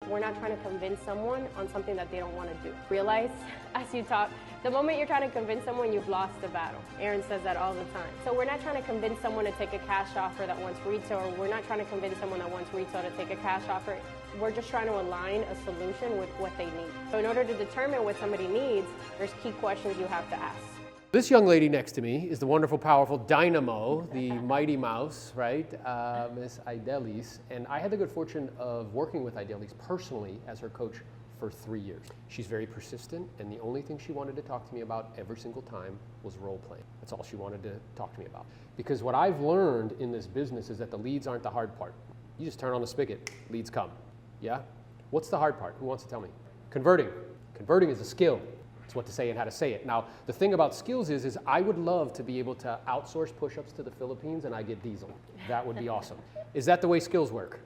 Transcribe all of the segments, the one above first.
We're not trying to convince someone on something that they don't want to do. Realize as you talk, the moment you're trying to convince someone, you've lost the battle. Aaron says that all the time. So we're not trying to convince someone to take a cash offer that wants retail, or we're not trying to convince someone that wants retail to take a cash offer. We're just trying to align a solution with what they need. So in order to determine what somebody needs, there's key questions you have to ask. This young lady next to me is the wonderful, powerful Dynamo, the Mighty Mouse, right? Miss Idalis. And I had the good fortune of working with Idalis personally as her coach for 3 years. She's very persistent, and the only thing she wanted to talk to me about every single time was role playing. That's all she wanted to talk to me about. Because what I've learned in this business is that the leads aren't the hard part. You just turn on the spigot, leads come. Yeah? What's the hard part? Who wants to tell me? Converting. Converting is a skill. It's what to say and how to say it. Now, the thing about skills is I would love to be able to outsource push-ups to the Philippines and I get diesel. That would be awesome. Is that the way skills work?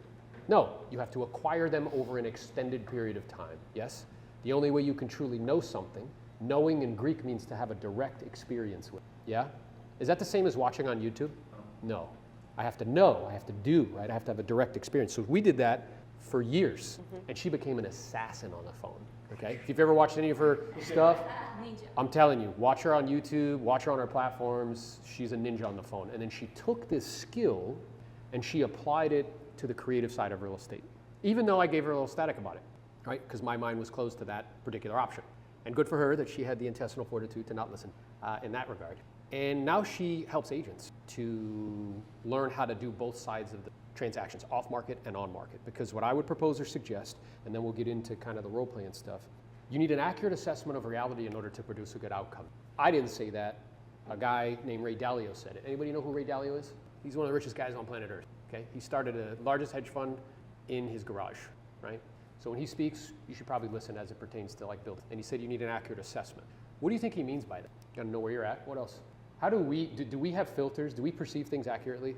No, you have to acquire them over an extended period of time, yes? The only way you can truly know something, knowing in Greek means to have a direct experience with, yeah? Is that the same as watching on YouTube? No. I have to know, I have to do, right? I have to have a direct experience. So we did that for years, and she became an assassin on the phone. Okay, if you've ever watched any of her stuff, I'm telling you, watch her on YouTube, watch her on her platforms. She's a ninja on the phone. And then she took this skill and she applied it to the creative side of real estate. Even though I gave her a little static about it, right? Because my mind was closed to that particular option. And good for her that she had the intestinal fortitude to not listen in that regard. And now she helps agents to learn how to do both sides of the transactions, off market and on market. Because what I would propose or suggest, and then we'll get into kind of the role play and stuff, you need an accurate assessment of reality in order to produce a good outcome. I didn't say that. A guy named Ray Dalio said it. Anybody know who Ray Dalio is? He's one of the richest guys on planet Earth. Okay? He started the largest hedge fund in his garage, right? So when he speaks, you should probably listen as it pertains to like building. And he said you need an accurate assessment. What do you think he means by that? You gotta know where you're at. What else? How do we have filters? Do we perceive things accurately?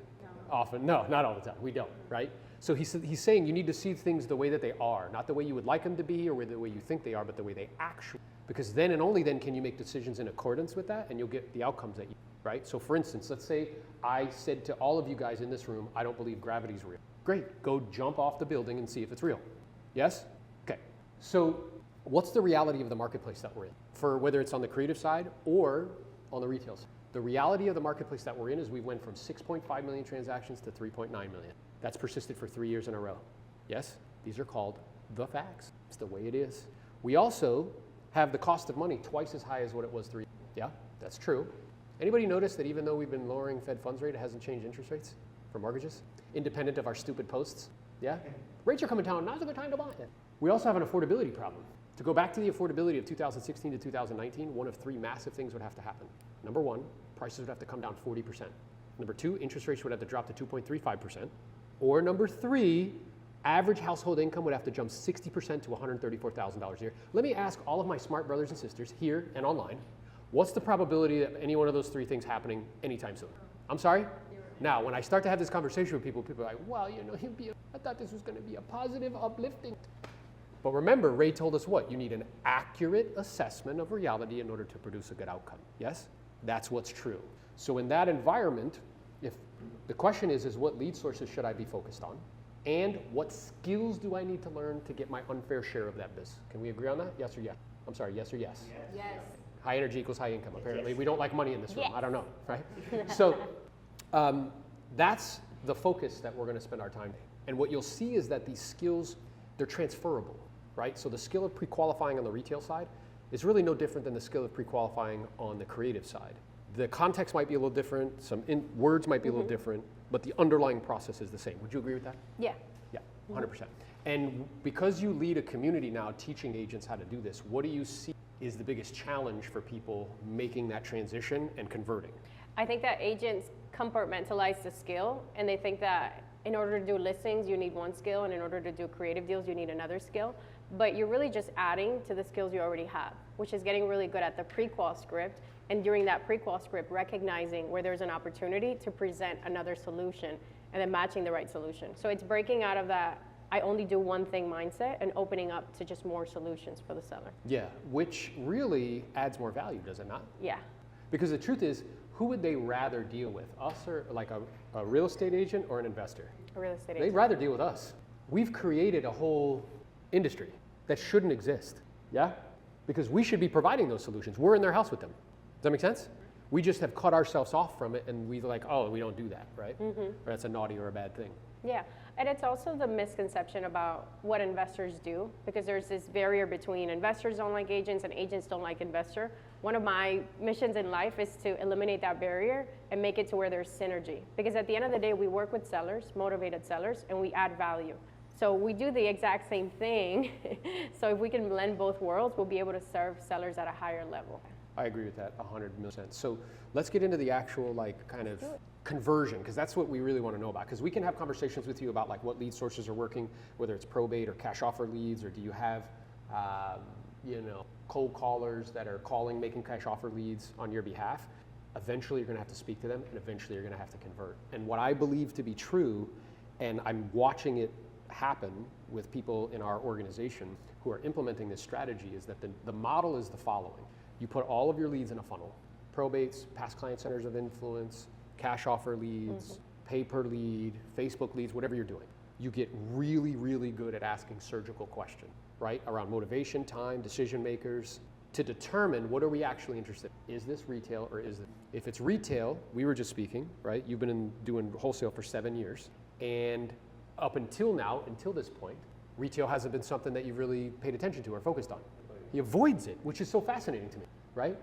Often, no, not all the time. We don't, right? So he's saying you need to see things the way that they are, not the way you would like them to be or the way you think they are, but the way they actually. Because then and only then can you make decisions in accordance with that, and you'll get the outcomes that you, right? So for instance, let's say I said to all of you guys in this room, I don't believe gravity's real. Great, go jump off the building and see if it's real. Yes? Okay. So what's the reality of the marketplace that we're in? For whether it's on the creative side or on the retail side. The reality of the marketplace that we're in is we went from 6.5 million transactions to 3.9 million. That's persisted for 3 years in a row. Yes, these are called the facts. It's the way it is. We also have the cost of money twice as high as what it was 3 years ago. Yeah, that's true. Anybody notice that even though we've been lowering Fed funds rate, it hasn't changed interest rates for mortgages? Independent of our stupid posts? Yeah? Rates are coming down, now's a good time to buy it. We also have an affordability problem. To go back to the affordability of 2016 to 2019, one of three massive things would have to happen. Number one, prices would have to come down 40%. Number two, interest rates would have to drop to 2.35%. Or number three, average household income would have to jump 60% to $134,000 a year. Let me ask all of my smart brothers and sisters here and online, what's the probability of any one of those three things happening anytime soon? I'm sorry? Now, when I start to have this conversation with people, people are like, well, you know, I thought this was going to be a positive, uplifting. But remember, Ray told us what? You need an accurate assessment of reality in order to produce a good outcome. Yes? That's what's true. So in that environment, if the question is what lead sources should I be focused on? And what skills do I need to learn to get my unfair share of that business? Can we agree on that? Yes or yes? I'm sorry, yes or yes? Yes. High energy equals high income. Apparently, Yes. we don't like money in this room. Yes. I don't know, right? So that's the focus that we're going to spend our time. And what you'll see is that these skills, they're transferable, right? So the skill of pre-qualifying on the retail side is really no different than the skill of pre-qualifying on the creative side. The context might be a little different, words might be a little different, but the underlying process is the same. Would you agree with that? Yeah. Yeah, 100%. And because you lead a community now teaching agents how to do this, what do you see is the biggest challenge for people making that transition and converting? I think that agents compartmentalize the skill, and they think that in order to do listings, you need one skill, and in order to do creative deals, you need another skill. But you're really just adding to the skills you already have, which is getting really good at the pre-qual script, and during that pre-qual script, recognizing where there's an opportunity to present another solution, and then matching the right solution. So it's breaking out of that I only do one thing mindset and opening up to just more solutions for the seller. Yeah, which really adds more value, does it not? Yeah. Because the truth is, who would they rather deal with? Us or like a real estate agent or an investor? A real estate They'd agent. rather deal with us. We've created a whole industry that shouldn't exist. Yeah? Because we should be providing those solutions. We're in their house with them. Does that make sense? We just have cut ourselves off from it and we like, oh, we don't do that, right? Or that's a naughty or a bad thing. Yeah, and it's also the misconception about what investors do, because there's this barrier between investors don't like agents and agents don't like investor. One of my missions in life is to eliminate that barrier and make it to where there's synergy. Because at the end of the day, we work with sellers, motivated sellers, and we add value. So we do the exact same thing. So if we can blend both worlds, we'll be able to serve sellers at a higher level. I agree with that 100%. So let's get into the actual like kind of conversion, because that's what we really want to know about. Because we can have conversations with you about like what lead sources are working, whether it's probate or cash offer leads, or do you have, cold callers that are calling, making cash offer leads on your behalf. Eventually you're going to have to speak to them, and eventually you're going to have to convert. And what I believe to be true, and I'm watching it happen with people in our organization who are implementing this strategy, is that the model is the following. You put all of your leads in a funnel: probates, past client centers of influence, cash offer leads, pay per lead, Facebook leads, whatever you're doing. You get really, really good at asking surgical questions, right? Around motivation, time, decision makers, to determine what are we actually interested in. Is this retail or is it? If it's retail, we were just speaking, right? You've been doing wholesale for 7 years. And up until now, until this point, retail hasn't been something that you've really paid attention to or focused on. He avoids it, which is so fascinating to me, right?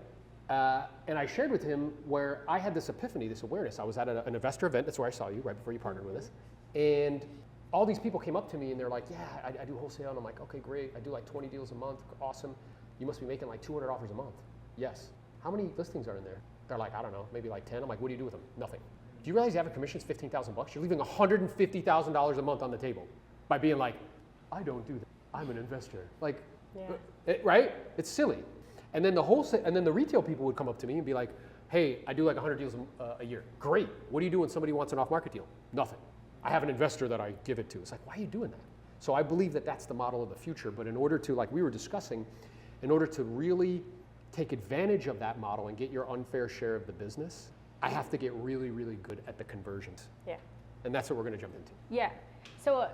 And I shared with him where I had this epiphany, this awareness. I was at an investor event. That's where I saw you, right before you partnered with us. And all these people came up to me and they're like, yeah, I do wholesale. And I'm like, okay, great. I do like 20 deals a month. Awesome. You must be making like 200 offers a month. Yes. How many listings are in there? They're like, I don't know, maybe like 10. I'm like, what do you do with them? Nothing. Do you realize the average commission is $15,000? You're leaving $150,000 a month on the table by being like, I don't do that. I'm an investor. Like, right? It's silly. And then the retail people would come up to me and be like, hey, I do like 100 deals a year. Great. What do you do when somebody wants an off-market deal? Nothing. I have an investor that I give it to. It's like, why are you doing that? So I believe that that's the model of the future. But in order to, like we were discussing, in order to really take advantage of that model and get your unfair share of the business, I have to get really, really good at the conversions. Yeah. And that's what we're going to jump into. Yeah. So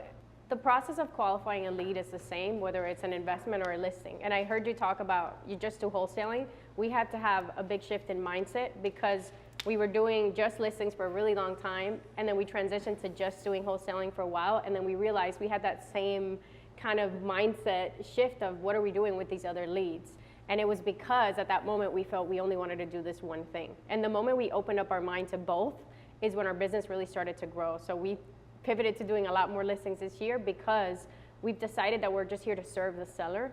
the process of qualifying a lead is the same, whether it's an investment or a listing. And I heard you talk about you just do wholesaling. We had to have a big shift in mindset because we were doing just listings for a really long time, and then we transitioned to just doing wholesaling for a while, and then we realized we had that same kind of mindset shift of what are we doing with these other leads. And it was because at that moment we felt we only wanted to do this one thing. And the moment we opened up our mind to both is when our business really started to grow. So we pivoted to doing a lot more listings this year because we've decided that we're just here to serve the seller.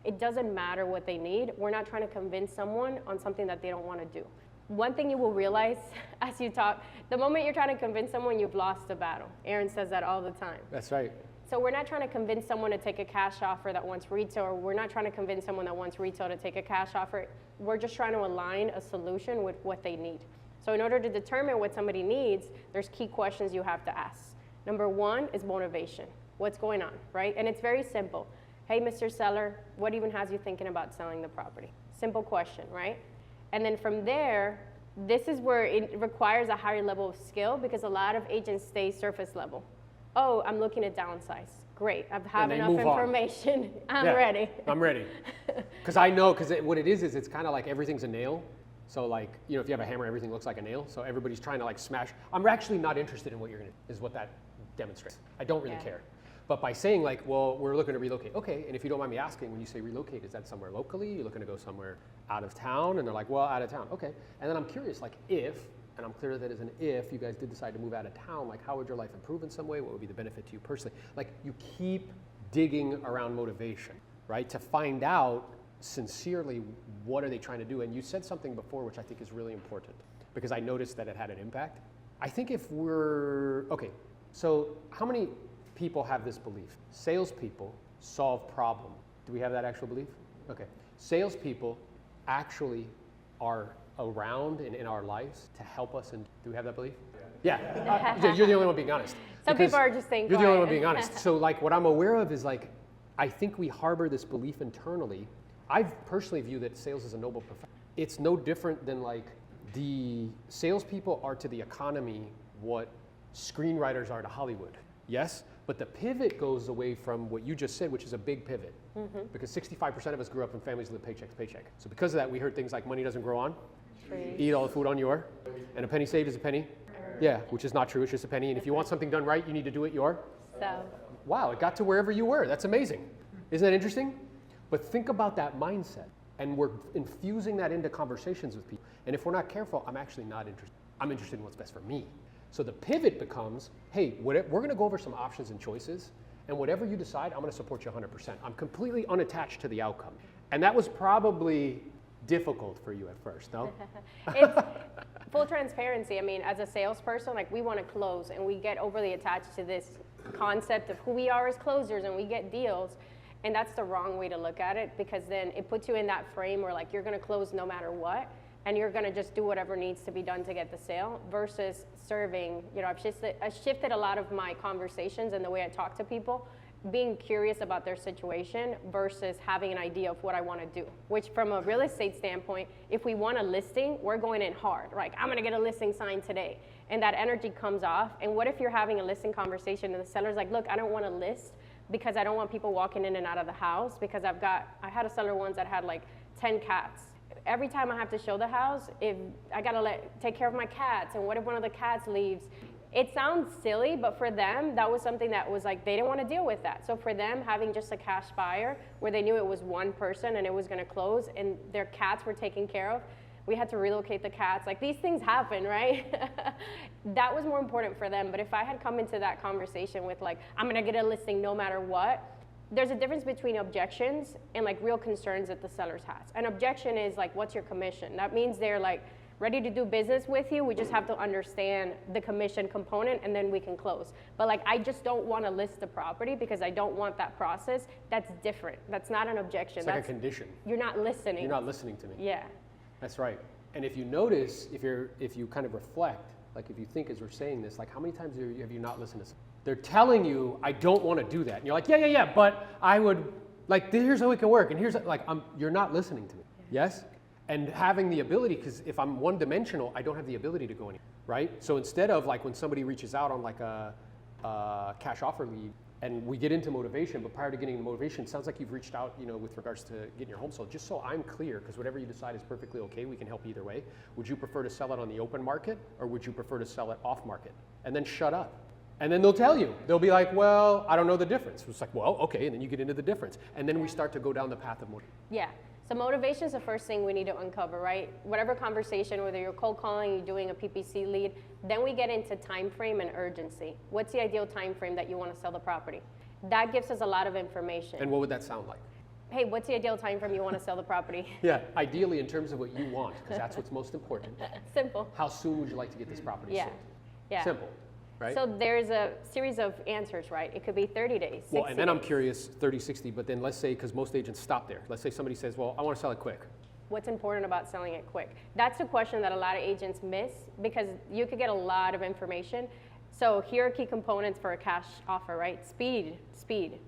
It doesn't matter what they need. We're not trying to convince someone on something that they don't want to do. One thing you will realize as you talk, the moment you're trying to convince someone, you've lost the battle. Aaron says that all the time. That's right. So we're not trying to convince someone to take a cash offer that wants retail, or we're not trying to convince someone that wants retail to take a cash offer. We're just trying to align a solution with what they need. So in order to determine what somebody needs, there's key questions you have to ask. Number one is motivation. What's going on, right? And it's very simple. Hey, Mr. Seller, what even has you thinking about selling the property? Simple question, right? And then from there, this is where it requires a higher level of skill because a lot of agents stay surface level. Oh, I'm looking to downsize. Great, I have enough information. I'm ready. I'm ready. Because I know, because what it is it's kind of like everything's a nail. So like, if you have a hammer, everything looks like a nail. So everybody's trying to like smash. I'm actually not interested in what you're going to do, is what that demonstrates. I don't really care. But by saying like, well, we're looking to relocate. Okay, and if you don't mind me asking, when you say relocate, is that somewhere locally? You're looking to go somewhere out of town? And they're like, well, out of town. Okay. And then I'm curious, like if, and I'm clear that as an if you guys did decide to move out of town, like how would your life improve in some way? What would be the benefit to you personally? Like you keep digging around motivation, right? To find out sincerely what are they trying to do. And you said something before which I think is really important because I noticed that it had an impact. I think if okay, so how many people have this belief? Salespeople solve problems. Do we have that actual belief? Okay. Salespeople actually are around and in our lives to help us. And do we have that belief? Yeah. You're the only one being honest. Some people are just saying, you're the only one being honest. So like what I'm aware of is like, I think we harbor this belief internally. I personally view that sales is a noble profession. It's no different than like the salespeople are to the economy what screenwriters are to Hollywood. Yes? But the pivot goes away from what you just said, which is a big pivot. Because 65% of us grew up in families that live paycheck to paycheck. So because of that, we heard things like money doesn't grow on, eat all the food on your, and a penny saved is a penny. Yeah, which is not true, it's just a penny. And if you want something done right, you need to do it your. So, Wow, it got to wherever you were. That's amazing. Isn't that interesting? But think about that mindset. And we're infusing that into conversations with people. And if we're not careful, I'm actually not interested. I'm interested in what's best for me. So the pivot becomes, hey, we're going to go over some options and choices. And whatever you decide, I'm going to support you 100%. I'm completely unattached to the outcome. And that was probably difficult for you at first, no? it's full transparency. I mean, as a salesperson, like we want to close and we get overly attached to this concept of who we are as closers and we get deals. And that's the wrong way to look at it, because then it puts you in that frame where like you're going to close no matter what. And you're going to just do whatever needs to be done to get the sale versus serving. You know, I've shifted a lot of my conversations and the way I talk to people, being curious about their situation versus having an idea of what I want to do. Which from a real estate standpoint, if we want a listing, we're going in hard. Like, I'm going to get a listing signed today. And that energy comes off. And what if you're having a listing conversation and the seller's like, look, I don't want to list because I don't want people walking in and out of the house, because I had a seller once that had like 10 cats. Every time I have to show the house, if I gotta take care of my cats, and what if one of the cats leaves? It sounds silly, but for them, that was something that was like, they didn't want to deal with that. So for them, having just a cash buyer where they knew it was one person and it was gonna close and their cats were taken care of, we had to relocate the cats. Like, these things happen, right? That was more important for them. But if I had come into that conversation with like, I'm gonna get a listing no matter what, there's a difference between objections and like real concerns that the sellers has. An objection is like, what's your commission? That means they're like ready to do business with you. We just have to understand the commission component and then we can close. But like, I just don't want to list the property because I don't want that process. That's different. That's not an objection. It's like That's a condition. You're not listening. You're not listening to me. Yeah. That's right. And if you notice, if you kind of reflect, like if you think as we're saying this, like how many times have you not listened to someone? They're telling you, I don't want to do that. And you're like, yeah, but I would, like, here's how it can work. And here's, like, you're not listening to me. Yes? And having the ability, because if I'm one-dimensional, I don't have the ability to go anywhere, right? So instead of, like, when somebody reaches out on, like, a cash offer lead, and we get into motivation, but prior to getting into motivation, it sounds like you've reached out, you know, with regards to getting your home sold. Just so I'm clear, because whatever you decide is perfectly okay, we can help either way. Would you prefer to sell it on the open market, or would you prefer to sell it off market? And then shut up. And then they'll tell you. They'll be like, well, I don't know the difference. It's like, well, okay, and then you get into the difference. And then we start to go down the path of motivation. Yeah. So motivation is the first thing we need to uncover, right? Whatever conversation, whether you're cold calling, you're doing a PPC lead, then we get into time frame and urgency. What's the ideal time frame that you want to sell the property? That gives us a lot of information. And what would that sound like? Hey, what's the ideal time frame you want to sell the property? Yeah, ideally in terms of what you want, because that's what's most important. Simple. How soon would you like to get this property sold? Yeah. Simple. Right? So there's a series of answers, right? It could be 30 days, 60 well, and then I'm days. curious, 30, 60, but then let's say, because most agents stop there. Let's say somebody says, well, I want to sell it quick. What's important about selling it quick? That's a question that a lot of agents miss, because you could get a lot of information. So here are key components for a cash offer, right? Speed,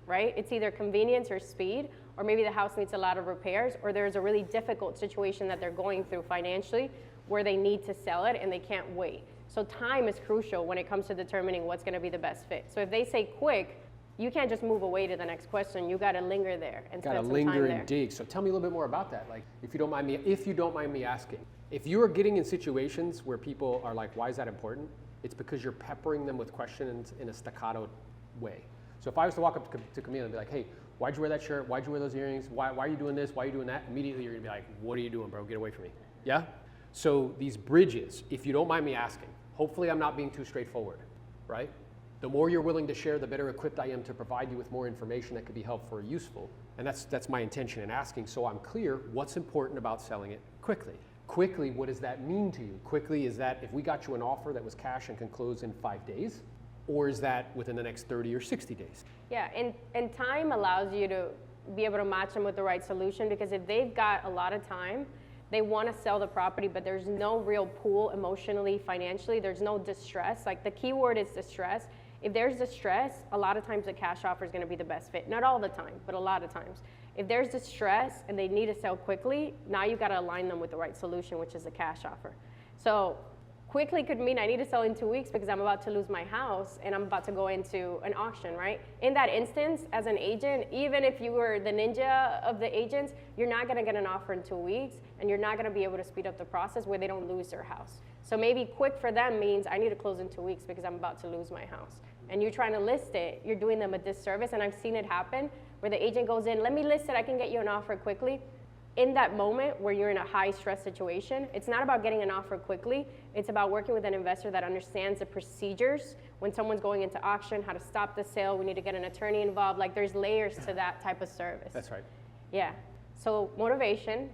right? It's either convenience or speed, or maybe the house needs a lot of repairs, or there's a really difficult situation that they're going through financially where they need to sell it and they can't wait. So time is crucial when it comes to determining what's going to be the best fit. So if they say quick, you can't just move away to the next question. You got to linger there and spend some time there. Got to linger and dig. So tell me a little bit more about that. Like, if you don't mind me asking, if you are getting in situations where people are like, why is that important? It's because you're peppering them with questions in a staccato way. So if I was to walk up to Camila and be like, hey, why'd you wear that shirt? Why'd you wear those earrings? Why are you doing this? Why are you doing that? Immediately you're gonna be like, what are you doing, bro? Get away from me. Yeah? So these bridges, if you don't mind me asking, hopefully I'm not being too straightforward, right? The more you're willing to share, the better equipped I am to provide you with more information that could be helpful or useful. And that's my intention in asking, so I'm clear what's important about selling it quickly. Quickly, what does that mean to you? Quickly, is that if we got you an offer that was cash and can close in 5 days? Or is that within the next 30 or 60 days? Yeah, and time allows you to be able to match them with the right solution, because if they've got a lot of time, they want to sell the property, but there's no real pool emotionally, financially, there's no distress. Like, the key word is distress. If there's distress, a lot of times the cash offer is going to be the best fit. Not all the time, but a lot of times. If there's distress and they need to sell quickly, now you got to align them with the right solution, which is a cash offer. So Quickly could mean I need to sell in 2 weeks because I'm about to lose my house and I'm about to go into an auction, right? In that instance, as an agent, even if you were the ninja of the agents, you're not gonna get an offer in 2 weeks and you're not gonna be able to speed up the process where they don't lose their house. So maybe quick for them means I need to close in 2 weeks because I'm about to lose my house. And you're trying to list it, you're doing them a disservice, and I've seen it happen where the agent goes in, let me list it, I can get you an offer quickly. In that moment where you're in a high stress situation, it's not about getting an offer quickly, it's about working with an investor that understands the procedures when someone's going into auction, how to stop the sale, we need to get an attorney involved, like there's layers to that type of service. That's right. Yeah, so motivation,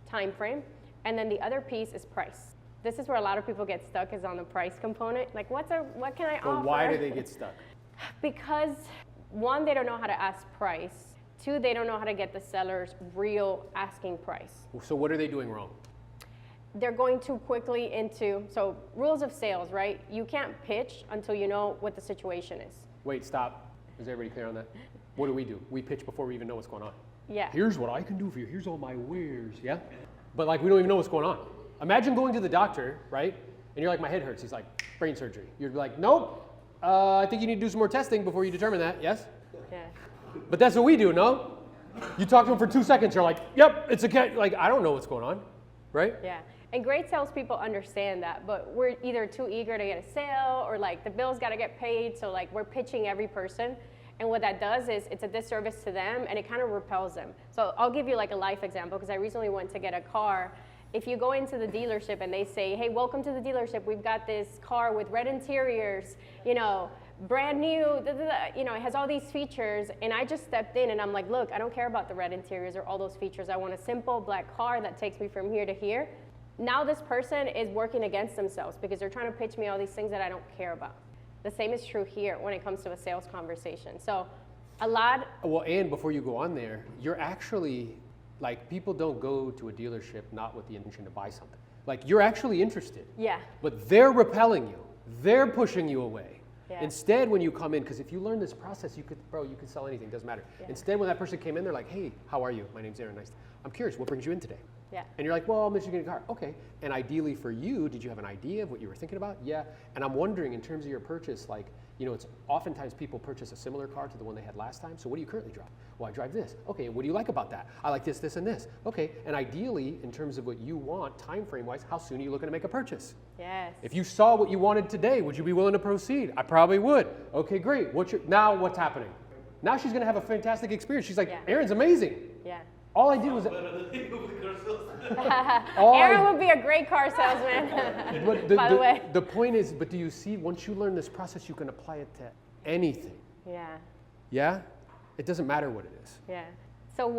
time frame, and then the other piece is price. This is where a lot of people get stuck, is on the price component. Like what can I offer? But why do they get stuck? Because one, they don't know how to ask price. Two, they don't know how to get the seller's real asking price. So what are they doing wrong? They're going too quickly into, so rules of sales, right? You can't pitch until you know what the situation is. Wait, stop. Is everybody clear on that? What do? We pitch before we even know what's going on. Yeah. Here's what I can do for you. Here's all my wares. Yeah? But like we don't even know what's going on. Imagine going to the doctor, right? And you're like, my head hurts. He's like, brain surgery. You're like, nope. I think you need to do some more testing before you determine that. Yes? Yeah. But that's what we do, no? You talk to them for 2 seconds, you're like, yep, it's a cat. Like, I don't know what's going on, right? Yeah. And great salespeople understand that, but we're either too eager to get a sale or like the bill's got to get paid. So like we're pitching every person. And what that does is it's a disservice to them and it kind of repels them. So I'll give you like a life example because I recently went to get a car. If you go into the dealership and they say, hey, welcome to the dealership, we've got this car with red interiors, you know, brand new, you know, it has all these features, and I just stepped in and I'm like, look, I don't care about the red interiors or all those features. I want a simple black car that takes me from here to here. Now this person is working against themselves because they're trying to pitch me all these things that I don't care about. The same is true here when it comes to a sales conversation. So a lot. Well, and before you go on there, you're actually, like, people don't go to a dealership not with the intention to buy something. Like, you're actually interested. Yeah. But they're repelling you. They're pushing you away. Yeah. Instead, when you come in, because if you learn this process, you could sell anything, doesn't matter. Yeah. Instead, when that person came in, they're like, hey, how are you? My name's Aaron, I'm curious, what brings you in today? Yeah. And you're like, well, I'm just getting a car. Okay. And ideally for you, did you have an idea of what you were thinking about? Yeah. And I'm wondering, in terms of your purchase, like, you know, it's oftentimes people purchase a similar car to the one they had last time. So what do you currently drive? Well, I drive this. Okay. What do you like about that? I like this, this, and this. Okay. And ideally, in terms of what you want, time frame wise, how soon are you looking to make a purchase? Yes. If you saw what you wanted today, would you be willing to proceed? I probably would. Okay, great. Now what's happening? Now she's going to have a fantastic experience. She's like, Yeah. Aaron's amazing. Yeah. All I did was. Aaron would be a great car salesman, But by the way. the point is, but do you see, once you learn this process, you can apply it to anything. Yeah. Yeah? It doesn't matter what it is. Yeah. So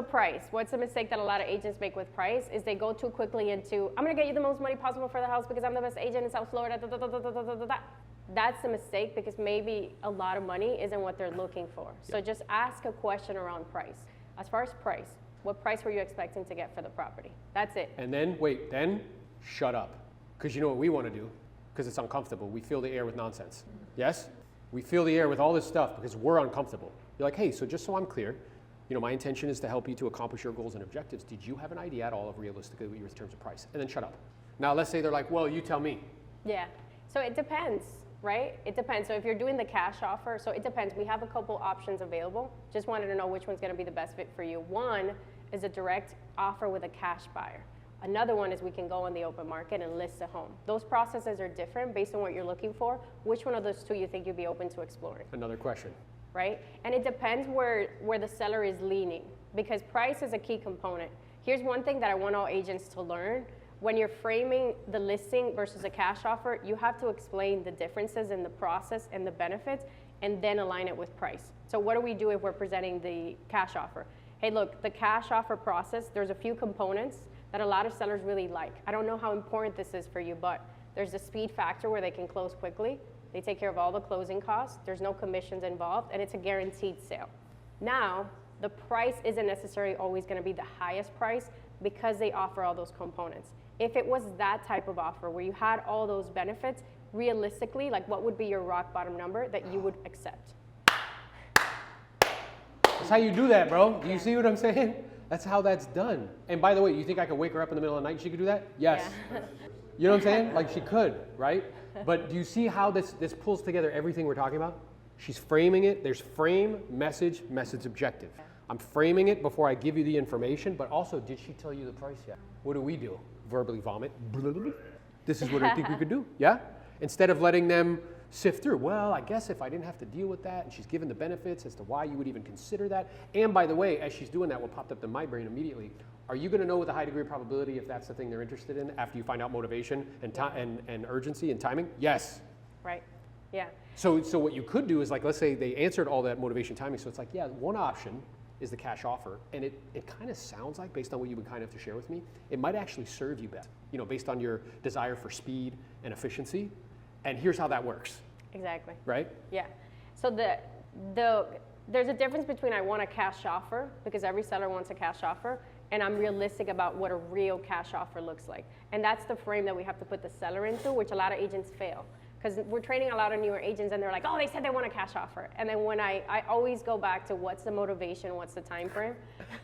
price. What's the mistake that a lot of agents make with price is they go too quickly into, I'm going to get you the most money possible for the house because I'm the best agent in South Florida. Da, da, da, da, da, da, da, da. That's the mistake because maybe a lot of money isn't what they're looking for. So just ask a question around price. As far as price, what price were you expecting to get for the property? That's it. And then, shut up. Because you know what we want to do? Because it's uncomfortable. We fill the air with nonsense. Yes? We fill the air with all this stuff because we're uncomfortable. You're like, hey, so just so I'm clear, you know, my intention is to help you to accomplish your goals and objectives. Did you have an idea at all of realistically what your terms of price? And then shut up. Now let's say they're like, well, you tell me. Yeah. So it depends, right? It depends. So if you're doing the cash offer, so it depends. We have a couple options available. Just wanted to know which one's going to be the best fit for you. One is a direct offer with a cash buyer. Another one is we can go on the open market and list a home. Those processes are different based on what you're looking for. Which one of those two you think you'd be open to exploring? Another question. Right? And it depends where the seller is leaning because price is a key component. Here's one thing that I want all agents to learn. When you're framing the listing versus a cash offer, you have to explain the differences in the process and the benefits and then align it with price. So what do we do if we're presenting the cash offer? Hey, look, the cash offer process, there's a few components that a lot of sellers really like. I don't know how important this is for you, but there's the speed factor where they can close quickly. They take care of all the closing costs. There's no commissions involved, and it's a guaranteed sale. Now, the price isn't necessarily always going to be the highest price because they offer all those components. If it was that type of offer where you had all those benefits, realistically, like what would be your rock bottom number that you would accept? That's how you do that, bro. Do you see what I'm saying? That's how that's done. And by the way, you think I could wake her up in the middle of the night and she could do that? Yes. Yeah. You know what I'm saying? Like she could, right? But do you see how this pulls together everything we're talking about? She's framing it. There's frame, message, message objective. I'm framing it before I give you the information, but also, did she tell you the price yet? What do? Verbally vomit. This is what I think we could do, yeah? Instead of letting them sift through, well, I guess if I didn't have to deal with that, and she's given the benefits as to why you would even consider that. And by the way, as she's doing that, what popped up in my brain immediately, are you gonna know with a high degree of probability if that's the thing they're interested in after you find out motivation and urgency and timing? Yes. Right, yeah. So what you could do is, like, let's say they answered all that motivation timing, so it's like, yeah, one option is the cash offer, and it kind of sounds like, based on what you've been kind enough to share with me, it might actually serve you best, you know, based on your desire for speed and efficiency, and here's how that works. Exactly. Right? Yeah. So there's a difference between I want a cash offer, because every seller wants a cash offer, and I'm realistic about what a real cash offer looks like. And that's the frame that we have to put the seller into, which a lot of agents fail. Because we're training a lot of newer agents and they're like, oh, they said they want a cash offer. And then when I always go back to what's the motivation, what's the time frame.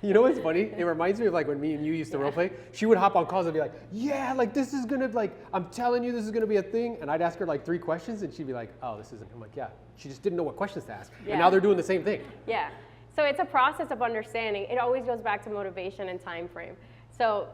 You know what's funny? It reminds me of like when me and you used to role play. She would hop on calls and be like, yeah, like this is gonna, like, I'm telling you this is gonna be a thing. And I'd ask her like 3 questions and she'd be like, oh, this isn't. I'm like, yeah. She just didn't know what questions to ask. Yeah. And now they're doing the same thing. Yeah. So it's a process of understanding. It always goes back to motivation and time frame. So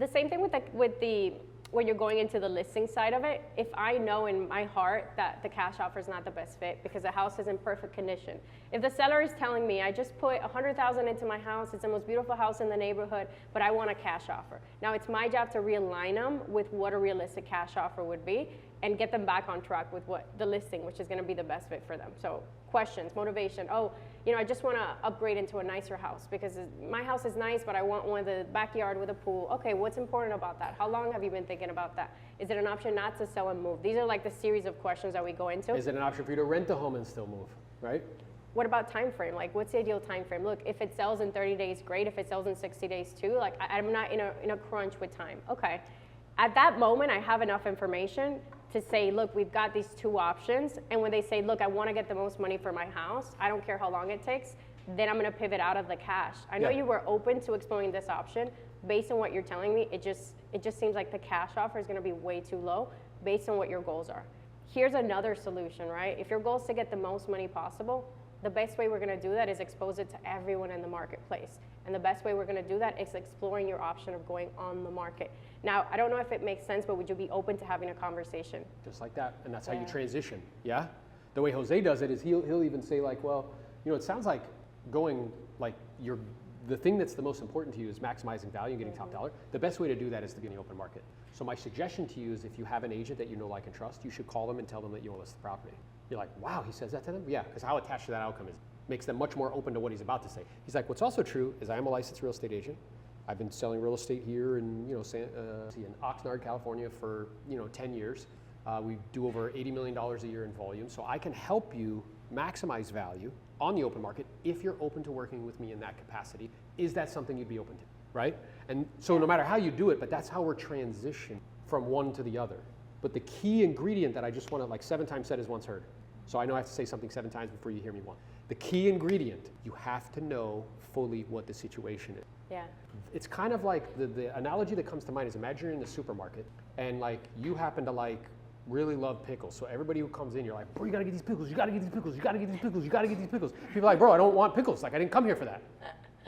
the same thing with the when you're going into the listing side of it, if I know in my heart that the cash offer is not the best fit because the house is in perfect condition. If the seller is telling me, I just put $100,000 into my house, it's the most beautiful house in the neighborhood, but I want a cash offer. Now it's my job to realign them with what a realistic cash offer would be and get them back on track with what the listing, which is gonna be the best fit for them. So questions, motivation, oh, you know, I just want to upgrade into a nicer house because my house is nice, but I want one with a backyard with a pool. Okay, what's important about that? How long have you been thinking about that? Is it an option not to sell and move? These are like the series of questions that we go into. Is it an option for you to rent a home and still move, right? What about time frame? Like, what's the ideal time frame? Look, if it sells in 30 days, great. If it sells in 60 days too, like I'm not in a crunch with time. Okay, at that moment, I have enough information to say, look, we've got these 2 options. And when they say, look, I want to get the most money for my house, I don't care how long it takes, then I'm going to pivot out of the cash. I know you were open to exploring this option. Based on what you're telling me, it just seems like the cash offer is going to be way too low based on what your goals are. Here's another solution, right? If your goal is to get the most money possible, the best way we're going to do that is expose it to everyone in the marketplace. And the best way we're going to do that is exploring your option of going on the market. Now, I don't know if it makes sense, but would you be open to having a conversation? Just like that, and that's how you transition, yeah? The way Jose does it is he'll even say like, well, you know, it sounds like going, like, the thing that's the most important to you is maximizing value and getting top dollar. The best way to do that is to get in the open market. So my suggestion to you is if you have an agent that you know, like, and trust, you should call them and tell them that you want to list the property. You're like, wow, he says that to them? Yeah, because how attached to that outcome is makes them much more open to what he's about to say. He's like, what's also true is I am a licensed real estate agent. I've been selling real estate here in, you know, in Oxnard, California for, you know, 10 years. We do over $80 million a year in volume. So I can help you maximize value on the open market if you're open to working with me in that capacity. Is that something you'd be open to, right? And so no matter how you do it, but that's how we're transitioning from one to the other. But the key ingredient that I just want to, like, 7 times said is once heard. So I know I have to say something 7 times before you hear me once. The key ingredient, you have to know fully what the situation is. Yeah. It's kind of like the analogy that comes to mind is imagine you're in the supermarket and like you happen to like really love pickles. So everybody who comes in, you're like, bro, you gotta get these pickles, you gotta get these pickles, you gotta get these pickles, you gotta get these pickles. People are like, bro, I don't want pickles. Like, I didn't come here for that.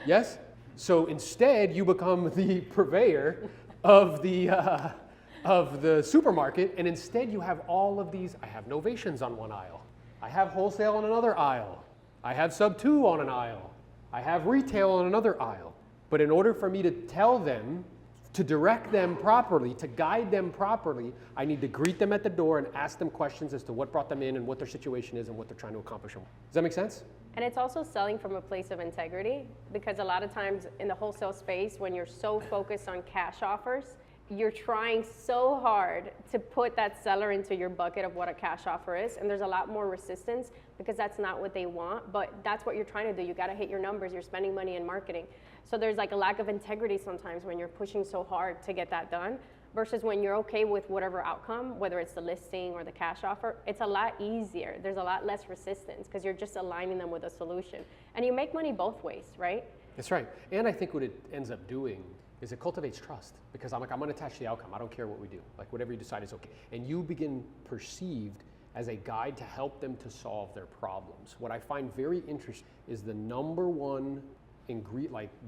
Yes? So instead, you become the purveyor of the supermarket, and instead you have all of these. I have novations on one aisle. I have wholesale on another aisle. I have sub 2 on an aisle. I have retail on another aisle. But in order for me to tell them, to direct them properly, to guide them properly, I need to greet them at the door and ask them questions as to what brought them in and what their situation is and what they're trying to accomplish. Does that make sense? And it's also selling from a place of integrity, because a lot of times in the wholesale space, when you're so focused on cash offers, you're trying so hard to put that seller into your bucket of what a cash offer is, and there's a lot more resistance because that's not what they want, but that's what you're trying to do. You got to hit your numbers. You're spending money in marketing. So there's like a lack of integrity sometimes when you're pushing so hard to get that done, versus when you're okay with whatever outcome, whether it's the listing or the cash offer. It's a lot easier. There's a lot less resistance because you're just aligning them with a solution, and you make money both ways, right? That's right. And I think what it ends up doing is it cultivates trust, because I'm unattached to the outcome. I don't care what we do. Like whatever you decide is okay. And you begin perceived as a guide to help them to solve their problems. What I find very interesting is the number one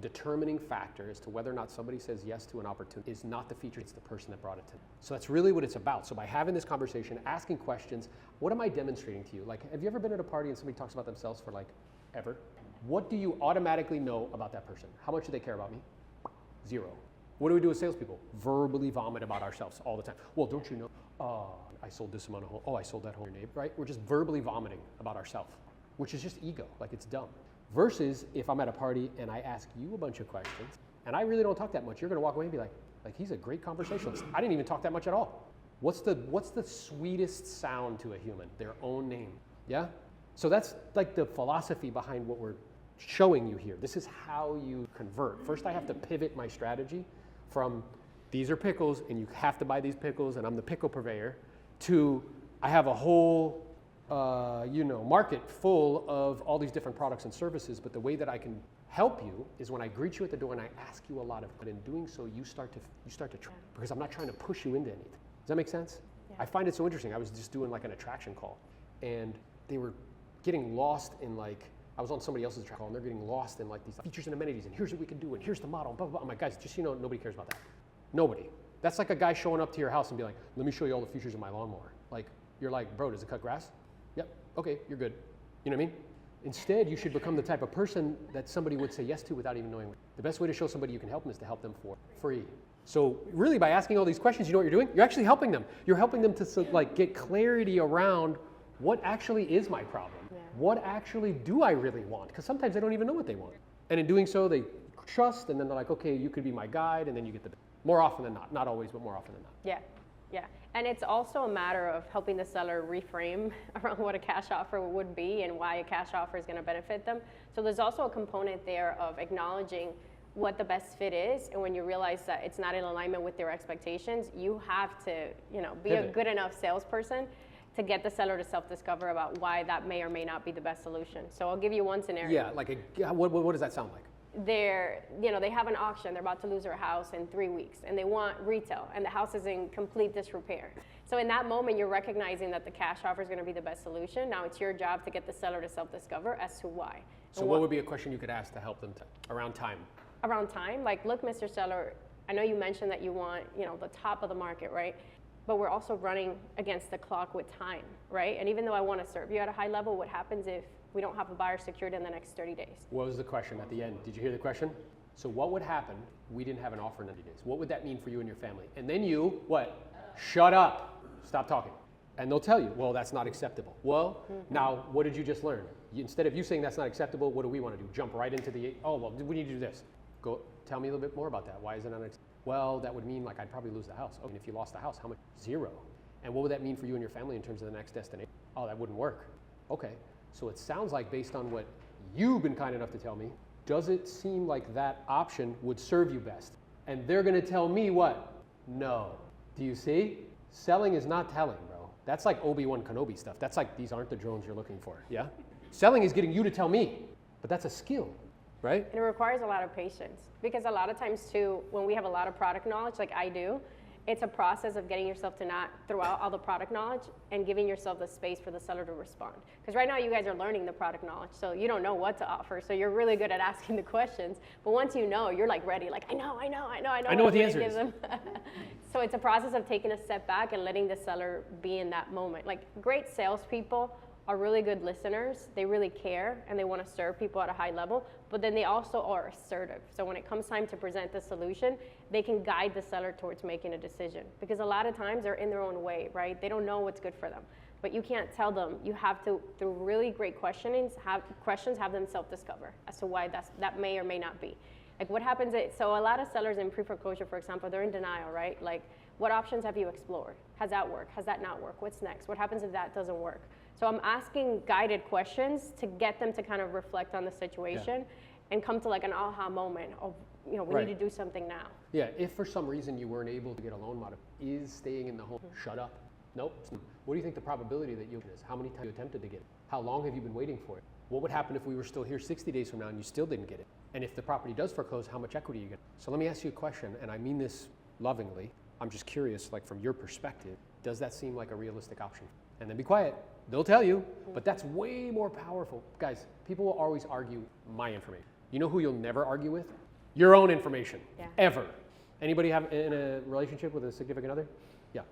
determining factor as to whether or not somebody says yes to an opportunity is not the feature, it's the person that brought it to them. So that's really what it's about. So by having this conversation, asking questions, what am I demonstrating to you? Like, have you ever been at a party and somebody talks about themselves for like ever? What do you automatically know about that person? How much do they care about me? Zero. What do we do with salespeople? Verbally vomit about ourselves all the time. Well, don't you know, I sold this amount of home. Oh, I sold that home to your neighbor, right? We're just verbally vomiting about ourselves, which is just ego, like it's dumb. Versus if I'm at a party and I ask you a bunch of questions and I really don't talk that much, you're gonna walk away and be like he's a great conversationalist. I didn't even talk that much at all. What's the sweetest sound to a human? Their own name, yeah? So that's like the philosophy behind what we're showing you here. This is how you convert. First, I have to pivot my strategy from these are pickles and you have to buy these pickles and I'm the pickle purveyor to I have a whole market full of all these different products and services, but the way that I can help you is when I greet you at the door and I ask you a lot of, but in doing so, you start to try, because I'm not trying to push you into anything. Does that make sense? Yeah. I find it so interesting. I was just doing like an attraction call and they were getting lost in I was on somebody else's track call and they're getting lost in like these features and amenities and here's what we can do and here's the model, blah, blah, blah. I'm like, guys, just so you know, nobody cares about that. Nobody. That's like a guy showing up to your house and be like, let me show you all the features of my lawnmower. Like, you're like, bro, does it cut grass? Yep, okay, you're good. You know what I mean? Instead, you should become the type of person that somebody would say yes to without even knowing. The best way to show somebody you can help them is to help them for free. So really by asking all these questions, you know what you're doing? You're actually helping them. You're helping them to get clarity around what actually is my problem? Yeah. What actually do I really want? Because sometimes they don't even know what they want. And in doing so, they trust and then they're like, okay, you could be my guide, and then you get more often than not always, but more often than not. Yeah. Yeah, and it's also a matter of helping the seller reframe around what a cash offer would be and why a cash offer is going to benefit them. So there's also a component there of acknowledging what the best fit is, and when you realize that it's not in alignment with their expectations, you have to, be a good enough salesperson to get the seller to self-discover about why that may or may not be the best solution. So I'll give you one scenario. Yeah, what does that sound like? They have an auction, they're about to lose their house in 3 weeks and they want retail and the house is in complete disrepair. So in that moment, you're recognizing that the cash offer is going to be the best solution. Now it's your job to get the seller to self-discover as to why. So what would be a question you could ask to help them around time? Around time, like, look, Mr. Seller, I know you mentioned that you want, the top of the market, right? But we're also running against the clock with time, right? And even though I want to serve you at a high level, what happens if we don't have a buyer secured in the next 30 days? What was the question at the end? Did you hear the question? So what would happen if we didn't have an offer in 30 days? What would that mean for you and your family? And then you, what? Shut up. Stop talking. And they'll tell you, well, that's not acceptable. Well, now what did you just learn? Instead of you saying that's not acceptable, what do we want to do? Jump right into we need to do this. Go, tell me a little bit more about that. Why is it not acceptable? Well, that would mean I'd probably lose the house. Oh, and if you lost the house, how much? Zero. And what would that mean for you and your family in terms of the next destination? Oh, that wouldn't work. Okay. So it sounds like, based on what you've been kind enough to tell me, does it seem like that option would serve you best? And they're going to tell me what? No. Do you see? Selling is not telling, bro. That's like Obi-Wan Kenobi stuff. That's like, these aren't the drones you're looking for, yeah? Selling is getting you to tell me, but that's a skill, right? And it requires a lot of patience, because a lot of times too, when we have a lot of product knowledge, like I do, it's a process of getting yourself to not throw out all the product knowledge and giving yourself the space for the seller to respond. Because right now you guys are learning the product knowledge, so you don't know what to offer. So you're really good at asking the questions. But once you know, you're like ready, like I know what the answer is. So it's a process of taking a step back and letting the seller be in that moment. Like, great salespeople are really good listeners. They really care and they want to serve people at a high level, but then they also are assertive. So when it comes time to present the solution, they can guide the seller towards making a decision, because a lot of times they're in their own way, right? They don't know what's good for them, but you can't tell them. You have to, through really great questions, have them self-discover as to why that may or may not be. Like, what happens so a lot of sellers in pre-foreclosure, for example, they're in denial, right? Like, what options have you explored? Has that worked? Has that not worked? What's next? What happens if that doesn't work? So I'm asking guided questions to get them to kind of reflect on the situation and come to like an aha moment of, we need to do something now. Yeah, if for some reason you weren't able to get a loan mod, is staying in the home, shut up? Nope. What do you think the probability that you is? How many times you attempted to get it? How long have you been waiting for it? What would happen if we were still here 60 days from now and you still didn't get it? And if the property does foreclose, how much equity you get? So let me ask you a question, and I mean this lovingly. I'm just curious, like from your perspective, does that seem like a realistic option? And then be quiet. They'll tell you, but that's way more powerful. Guys, people will always argue my information. You know who you'll never argue with? Your own information, ever. Anybody have in a relationship with a significant other? Yeah.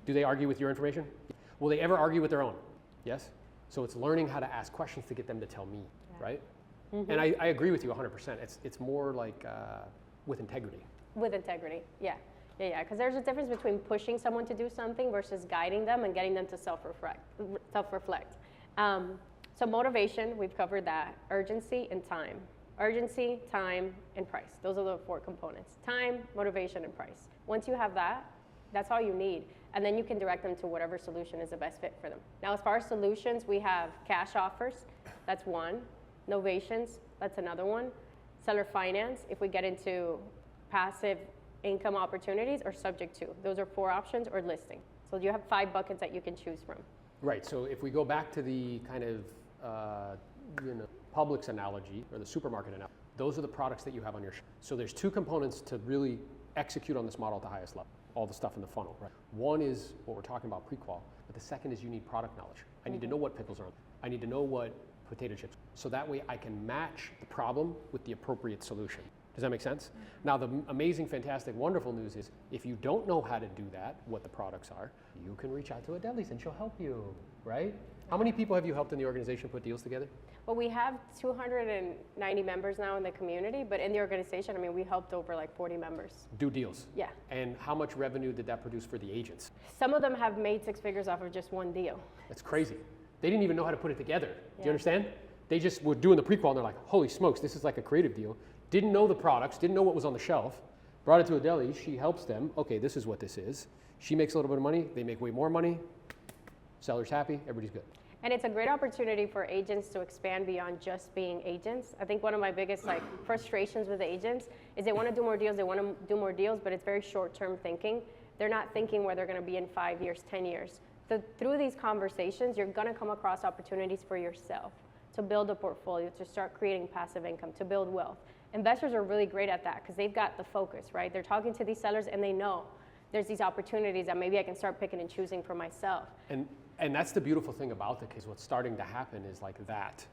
Do they argue with your information? Will they ever argue with their own? Yes? So it's learning how to ask questions to get them to tell me, right? And I agree with you 100%. It's more like with integrity. With integrity, yeah. Because there's a difference between pushing someone to do something versus guiding them and getting them to self-reflect. So motivation, we've covered that. Urgency and time. Urgency, time, and price. Those are the 4 components. Time, motivation, and price. Once you have that, that's all you need. And then you can direct them to whatever solution is the best fit for them. Now, as far as solutions, we have cash offers. That's one. Novations, that's another one. Seller finance, if we get into passive income opportunities, or subject to. Those are 4 options, or listing. So you have 5 buckets that you can choose from. Right, so if we go back to the kind of Publix analogy, or the supermarket analogy, those are the products that you have on your shelf. So there's 2 components to really execute on this model at the highest level, all the stuff in the funnel, right? One is what we're talking about, pre-qual, but the second is you need product knowledge. I need to know what pickles are on. I need to know what potato chips. So that way I can match the problem with the appropriate solution. Does that make sense? Now the amazing, fantastic, wonderful news is if you don't know how to do that, what the products are, you can reach out to Adeli's and she'll help you, right? How many people have you helped in the organization put deals together? Well, we have 290 members now in the community, but in the organization, I mean, we helped over like 40 members. Do deals? Yeah. And how much revenue did that produce for the agents? Some of them have made 6 figures off of just one deal. That's crazy. They didn't even know how to put it together. Do you understand? They just were doing the pre-qual and they're like, holy smokes, this is like a creative deal. Didn't know the products, didn't know what was on the shelf, brought it to Adeli, she helps them. Okay, this is what this is. She makes a little bit of money, they make way more money, seller's happy, everybody's good. And it's a great opportunity for agents to expand beyond just being agents. I think one of my biggest frustrations with agents is they want to do more deals, but it's very short-term thinking. They're not thinking where they're going to be in 5 years, 10 years. So through these conversations, you're going to come across opportunities for yourself to build a portfolio, to start creating passive income, to build wealth. Investors are really great at that because they've got the focus, right? They're talking to these sellers and they know there's these opportunities that maybe I can start picking and choosing for myself. And that's the beautiful thing about it, because what's starting to happen is like that.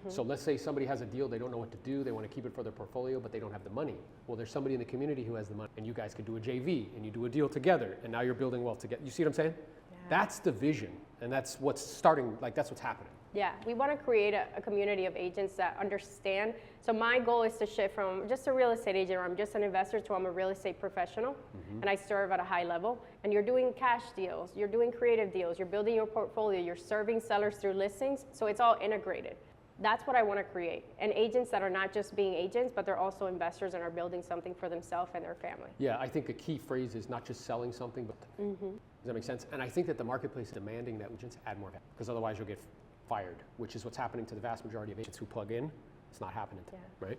So let's say somebody has a deal, they don't know what to do, they want to keep it for their portfolio, but they don't have the money. Well, there's somebody in the community who has the money, and you guys can do a JV, and you do a deal together, and now you're building wealth together. You see what I'm saying? Yeah. That's the vision, and that's what's starting, like that's what's happening. Yeah, we want to create a community of agents that understand. So my goal is to shift from just a real estate agent, or I'm just an investor, to I'm a real estate professional, and I serve at a high level. And you're doing cash deals, you're doing creative deals, you're building your portfolio, you're serving sellers through listings, so it's all integrated. That's what I want to create. And agents that are not just being agents, but they're also investors and are building something for themselves and their family. Yeah, I think a key phrase is not just selling something, but does that make sense? And I think that the marketplace is demanding that agents add more value, because otherwise you'll get fired, which is what's happening to the vast majority of agents who plug in. It's not happening to them, right?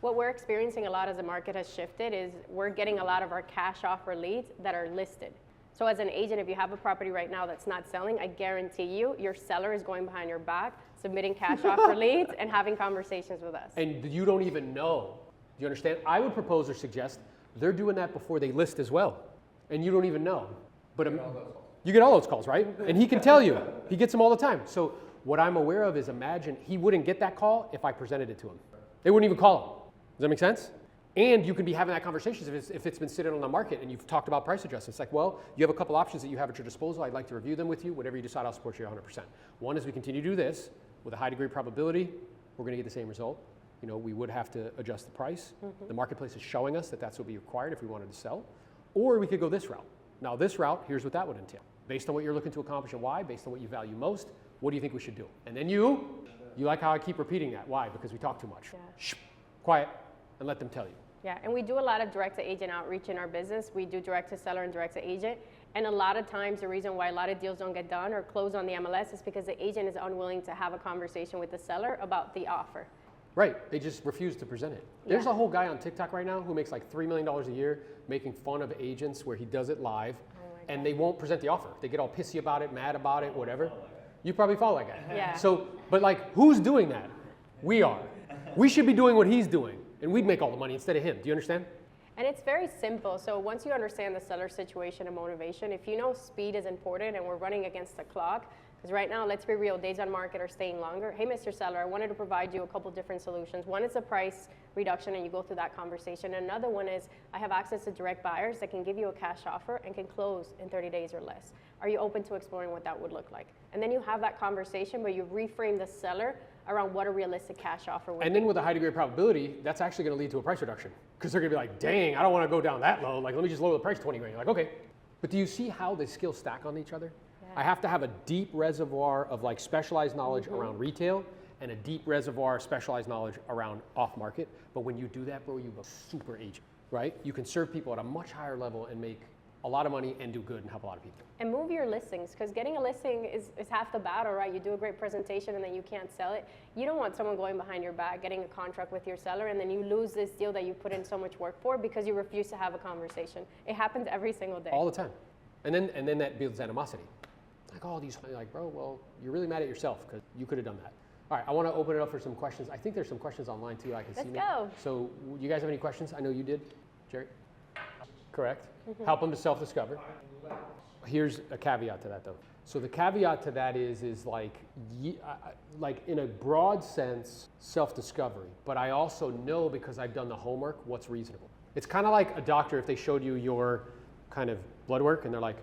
What we're experiencing a lot as the market has shifted is we're getting a lot of our cash offer leads that are listed. So as an agent, if you have a property right now that's not selling, I guarantee you, your seller is going behind your back, submitting cash offer leads and having conversations with us. And you don't even know. Do you understand? I would propose or suggest they're doing that before they list as well. And you don't even know. But you get all those calls, right? And he can tell you. He gets them all the time. So what I'm aware of is, imagine he wouldn't get that call if I presented it to him. They wouldn't even call him. Does that make sense? And you can be having that conversation if it's been sitting on the market and you've talked about price adjustments. Like, well, you have a couple options that you have at your disposal. I'd like to review them with you. Whatever you decide, I'll support you 100%. One is we continue to do this with a high degree of probability. We're going to get the same result. You know, we would have to adjust the price. The marketplace is showing us that that's what would be required if we wanted to sell. Or we could go this route. Now, this route, here's what that would entail. Based on what you're looking to accomplish and why, based on what you value most, what do you think we should do? And then you like how I keep repeating that. Why? Because we talk too much. Yeah. Shh, quiet, and let them tell you. Yeah, and we do a lot of direct-to-agent outreach in our business. We do direct-to-seller and direct-to-agent. And a lot of times, the reason why a lot of deals don't get done or close on the MLS is because the agent is unwilling to have a conversation with the seller about the offer. Right, they just refuse to present it. There's a whole guy on TikTok right now who makes like $3 million a year making fun of agents where he does it live, and they won't present the offer. They get all pissy about it, mad about it, whatever. You probably follow that guy. Yeah. So, but like, who's doing that? We are. We should be doing what he's doing. and we'd make all the money instead of him. Do you understand? And it's very simple. So once you understand the seller situation and motivation, if you know speed is important and we're running against the clock, because right now, let's be real, days on market are staying longer. Hey, Mr. Seller, I wanted to provide you a couple different solutions. One is a price reduction, and you go through that conversation. And another one is I have access to direct buyers that can give you a cash offer and can close in 30 days or less. Are you open to exploring what that would look like? And then you have that conversation, but you reframe the seller around what a realistic cash offer would be. And then with a high degree of probability, that's actually going to lead to a price reduction because they're going to be like, dang, I don't want to go down that low. Like, let me just lower the price 20 grand. You're like, okay. But do you see how the skills stack on each other? I have to have a deep reservoir of like specialized knowledge around retail and a deep reservoir of specialized knowledge around off market. But when you do that, bro, you become super agent, right? You can serve people at a much higher level and make a lot of money and do good and help a lot of people. And move your listings, because getting a listing is half the battle, right? You do a great presentation and then you can't sell it. You don't want someone going behind your back, getting a contract with your seller, and then you lose this deal that you put in so much work for because you refuse to have a conversation. It happens every single day. All the time. And then that builds animosity. Like, oh, these, like, bro, well, you're really mad at yourself because you could have done that. All right, I want to open it up for some questions. I think there's some questions online too. I can see them. Let's go. So, you guys have any questions? I know you did, Jerry. Correct. Help them to self-discover. Here's a caveat to that, though. So the caveat to that is like in a broad sense, self-discovery. But I also know because I've done the homework what's reasonable. It's kind of like a doctor if they showed you your kind of blood work and they're like,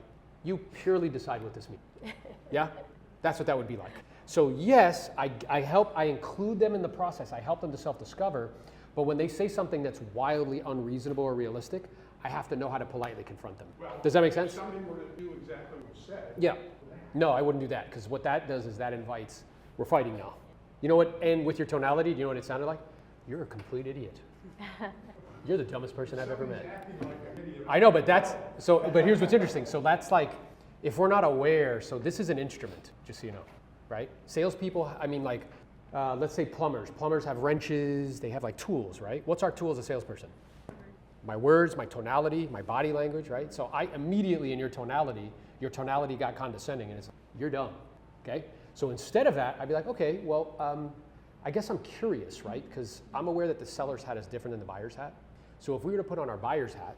you purely decide what this means. Yeah? That's what that would be like. So yes, I include them in the process. I help them to self-discover. But when they say something that's wildly unreasonable or realistic, I have to know how to politely confront them. Well, does that make sense? If somebody were to do exactly what you said. Yeah. No, I wouldn't do that because what that does is that invites, we're fighting now. You know what, and with your tonality, do you know what it sounded like? You're a complete idiot. You're the dumbest person I've ever met. Acting like an idiot. I know, but but here's what's interesting. So that's like, if we're not aware, so this is an instrument, just so you know, right? Salespeople, I mean like, let's say plumbers. Plumbers have wrenches, they have like tools, right? What's our tool as a salesperson? My words, my tonality, my body language, right? So I immediately in your tonality got condescending and it's like, you're dumb, okay? So instead of that, I'd be like, okay, well, I guess I'm curious, right? Because I'm aware that the seller's hat is different than the buyer's hat. So if we were to put on our buyer's hat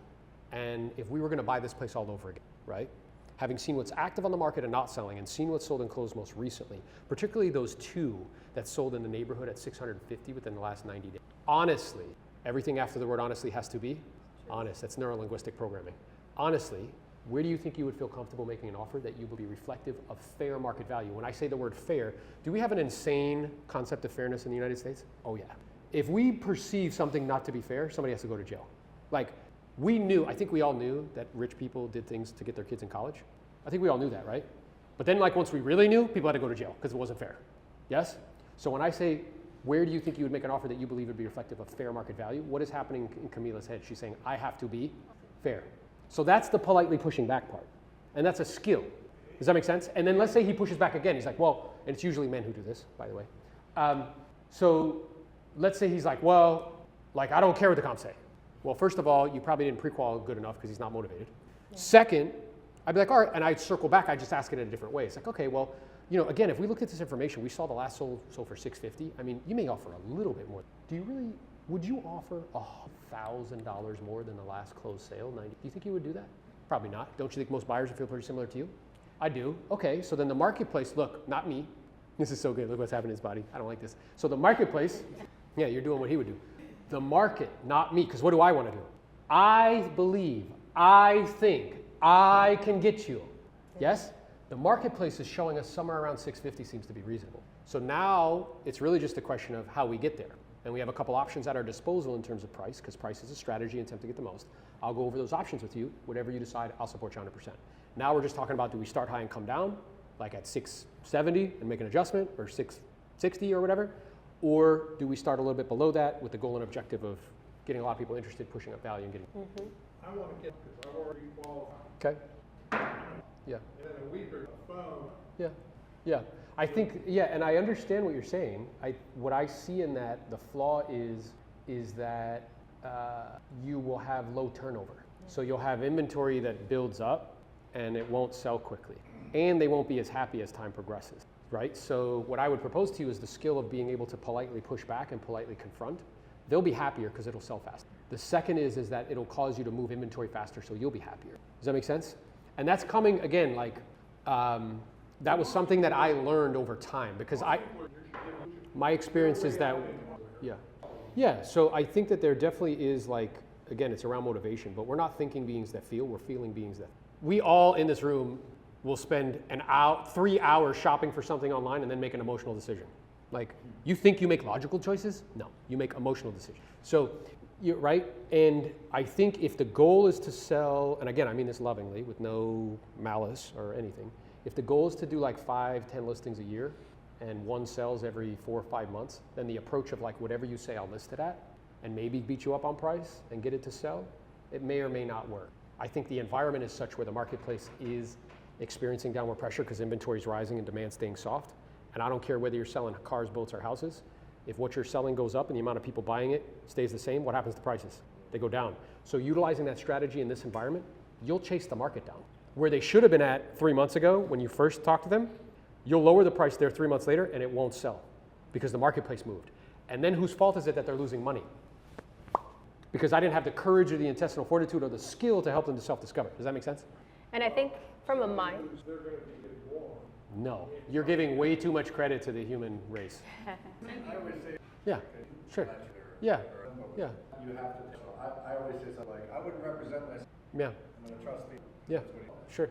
and if we were gonna buy this place all over again, right? Having seen what's active on the market and not selling and seen what's sold and closed most recently, particularly those two that sold in the neighborhood at 650 within the last 90 days. Honestly, everything after the word honestly has to be honest. That's neurolinguistic programming. Honestly, where do you think you would feel comfortable making an offer that you will be reflective of fair market value? When I say the word fair, do we have an insane concept of fairness in the United States? Oh yeah. If we perceive something not to be fair, somebody has to go to jail. Like, I think we all knew that rich people did things to get their kids in college. I think we all knew that, right? But then like once we really knew, people had to go to jail because it wasn't fair. Yes? So when I say, where do you think you would make an offer that you believe would be reflective of fair market value? What is happening in Camila's head? She's saying, I have to be fair. So that's the politely pushing back part. And that's a skill. Does that make sense? And then let's say he pushes back again. He's like, well, and it's usually men who do this, by the way. So let's say he's like, well, like, I don't care what the comps say. Well, first of all, you probably didn't pre-qual good enough because he's not motivated. Yeah. Second, I'd be like, all right, and I'd circle back. I'd just ask it in a different way. It's like, okay, well, you know, again, if we look at this information, we saw the last sold for 650. I mean, you may offer a little bit more. Would you offer $1,000 more than the last closed sale? 90? Do you think you would do that? Probably not. Don't you think most buyers would feel pretty similar to you? I do. Okay, so then the marketplace, look, not me. This is so good. Look what's happening in his body. I don't like this. So the marketplace, yeah, you're doing what he would do. The market, not me, because what do I want to do? I believe, I think, I can get you. Yes? The marketplace is showing us somewhere around 650 seems to be reasonable. So now it's really just a question of how we get there. And we have a couple options at our disposal in terms of price, because price is a strategy and attempt to get the most. I'll go over those options with you. Whatever you decide, I'll support you 100%. Now we're just talking about, do we start high and come down, like at 670 and make an adjustment, or 660 or whatever? Or do we start a little bit below that with the goal and objective of getting a lot of people interested, pushing up value and getting... I want to get, because I've already qualified. Okay. Yeah. And in a week or a phone. Yeah. Yeah. I think, yeah, and I understand what you're saying. What I see in that, the flaw is that you will have low turnover. So you'll have inventory that builds up and it won't sell quickly. And they won't be as happy as time progresses, right? So what I would propose to you is the skill of being able to politely push back and politely confront, they'll be happier because it'll sell faster. The second is that it'll cause you to move inventory faster, so you'll be happier. Does that make sense? And that's coming, again, like, that was something that I learned over time because my experience is that, yeah, so I think that there definitely is like, again, it's around motivation, but we're not thinking beings that feel, we're feeling beings that. We all in this room will spend 3 hours shopping for something online and then make an emotional decision. Like, you think you make logical choices? No, you make emotional decisions. So, you're right, and I think if the goal is to sell, and again, I mean this lovingly with no malice or anything, if the goal is to do like 5-10 listings a year and one sells every 4 or 5 months, then the approach of like whatever you say I'll list it at and maybe beat you up on price and get it to sell, it may or may not work. I think the environment is such where the marketplace is experiencing downward pressure because inventory is rising and demand staying soft. And I don't care whether you're selling cars, boats, or houses. If what you're selling goes up and the amount of people buying it stays the same, what happens to prices? They go down. So utilizing that strategy in this environment, you'll chase the market down. Where they should have been at 3 months ago when you first talked to them, you'll lower the price there 3 months later and it won't sell because the marketplace moved. And then whose fault is it that they're losing money? Because I didn't have the courage or the intestinal fortitude or the skill to help them to self-discover. Does that make sense? And I think from a mind, They're gonna be getting warm. No, you're giving way too much credit to the human race. I always say, Yeah, sure. Yeah, yeah, you have to, so I always say something like, I wouldn't represent myself, yeah, I'm gonna trust me. yeah, That's what he- sure.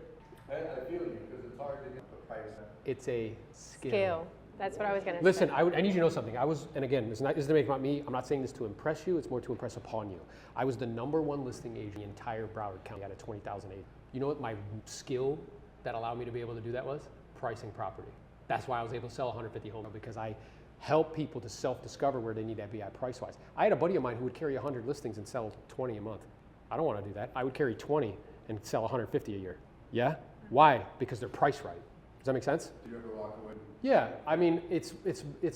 I feel you, because it's hard to get the price. It's a skill. skill. That's what I was going to Listen, say. I need you to know something. And again, this is to make about me. I'm not saying this to impress you. It's more to impress upon you. I was the #1 listing agent in the entire Broward County out of 20,000 agents. You know what my skill that allowed me to be able to do that was? Pricing property. That's why I was able to sell 150 homes, because I help people to self-discover where they need to be at price-wise. I had a buddy of mine who would carry 100 listings and sell 20 a month. I don't want to do that. I would carry 20 and sell 150 a year. Yeah? Why? Because they're priced right. Does that make sense? Do you ever walk away? Yeah, I mean, it's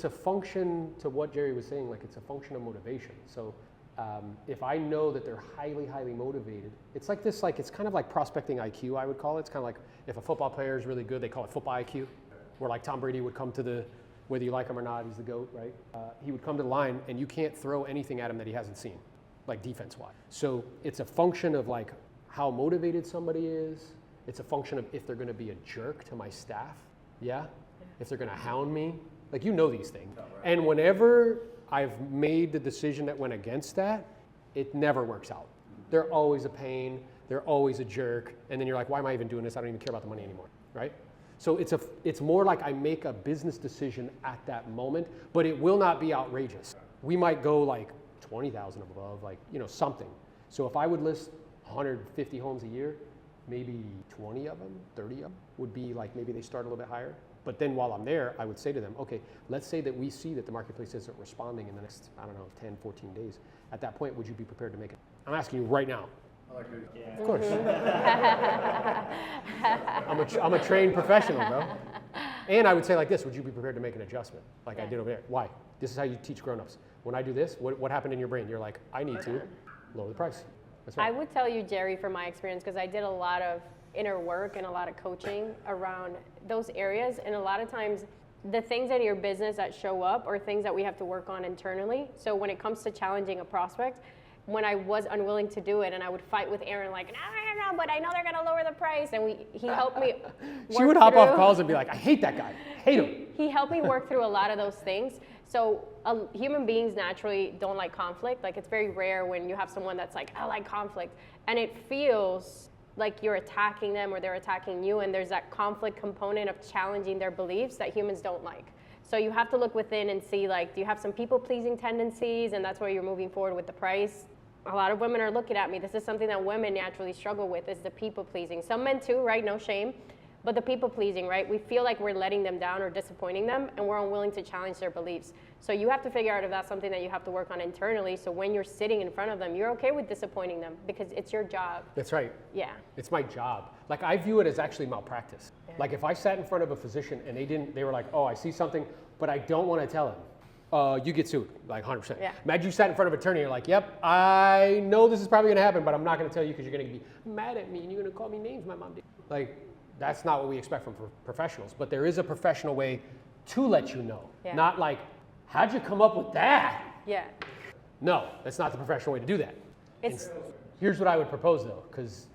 a function to what Jerry was saying, like it's a function of motivation. So if I know that they're highly, highly motivated, it's like this, like it's kind of like prospecting IQ, I would call it. It's kind of like if a football player is really good, they call it football IQ, where like Tom Brady would come to the, whether you like him or not, he's the GOAT, right? He would come to the line and you can't throw anything at him that he hasn't seen, like defense-wise. So it's a function of like how motivated somebody is. It's a function of if they're gonna be a jerk to my staff, yeah? If they're gonna hound me, like you know these things. And whenever I've made the decision that went against that, it never works out. They're always a pain, they're always a jerk, and then you're like, why am I even doing this? I don't even care about the money anymore, right? So it's more like I make a business decision at that moment, but it will not be outrageous. We might go like 20,000 above, like, you know, something. So if I would list 150 homes a year, maybe 20 of them, 30 of them would be like, maybe they start a little bit higher. But then while I'm there, I would say to them, okay, let's say that we see that the marketplace isn't responding in the next, I don't know, 10, 14 days. At that point, would you be prepared to make it? I'm asking you right now. I like it. Of course. I'm a trained professional, bro. And I would say like this, would you be prepared to make an adjustment? Like I did over there. Why? This is how you teach grown-ups. When I do this, what happened in your brain? You're like, I need to lower the price. That's right. I would tell you, Jerry, from my experience, because I did a lot of inner work and a lot of coaching around those areas, and a lot of times the things in your business that show up are things that we have to work on internally. So when it comes to challenging a prospect, when I was unwilling to do it and I would fight with Aaron like, no, but I know they're gonna lower the price, and he helped me She would hop off calls and be like, I hate that guy, hate him. He helped me work through a lot of those things. So human beings naturally don't like conflict. Like it's very rare when you have someone that's like, I like conflict. And it feels like you're attacking them or they're attacking you, and there's that conflict component of challenging their beliefs that humans don't like. So you have to look within and see, like, do you have some people-pleasing tendencies, and that's where you're moving forward with the price. A lot of women are looking at me. This is something that women naturally struggle with, is the people-pleasing. Some men too, right? No shame. But the people-pleasing, right? We feel like we're letting them down or disappointing them, and we're unwilling to challenge their beliefs. So you have to figure out if that's something that you have to work on internally, so when you're sitting in front of them, you're okay with disappointing them because it's your job. That's right. Yeah. It's my job. Like I view it as actually malpractice. Yeah. Like if I sat in front of a physician and they were like, oh, I see something, but I don't want to tell him, you get sued, like 100%. Yeah. Imagine you sat in front of an attorney, you're like, yep, I know this is probably going to happen, but I'm not going to tell you because you're going to be mad at me and you're going to call me names my mom did. Like, that's not what we expect from professionals, but there is a professional way to let you know. Yeah. Not like, how'd you come up with that? Yeah. No, that's not the professional way to do that. It's, Here's what I would propose though, because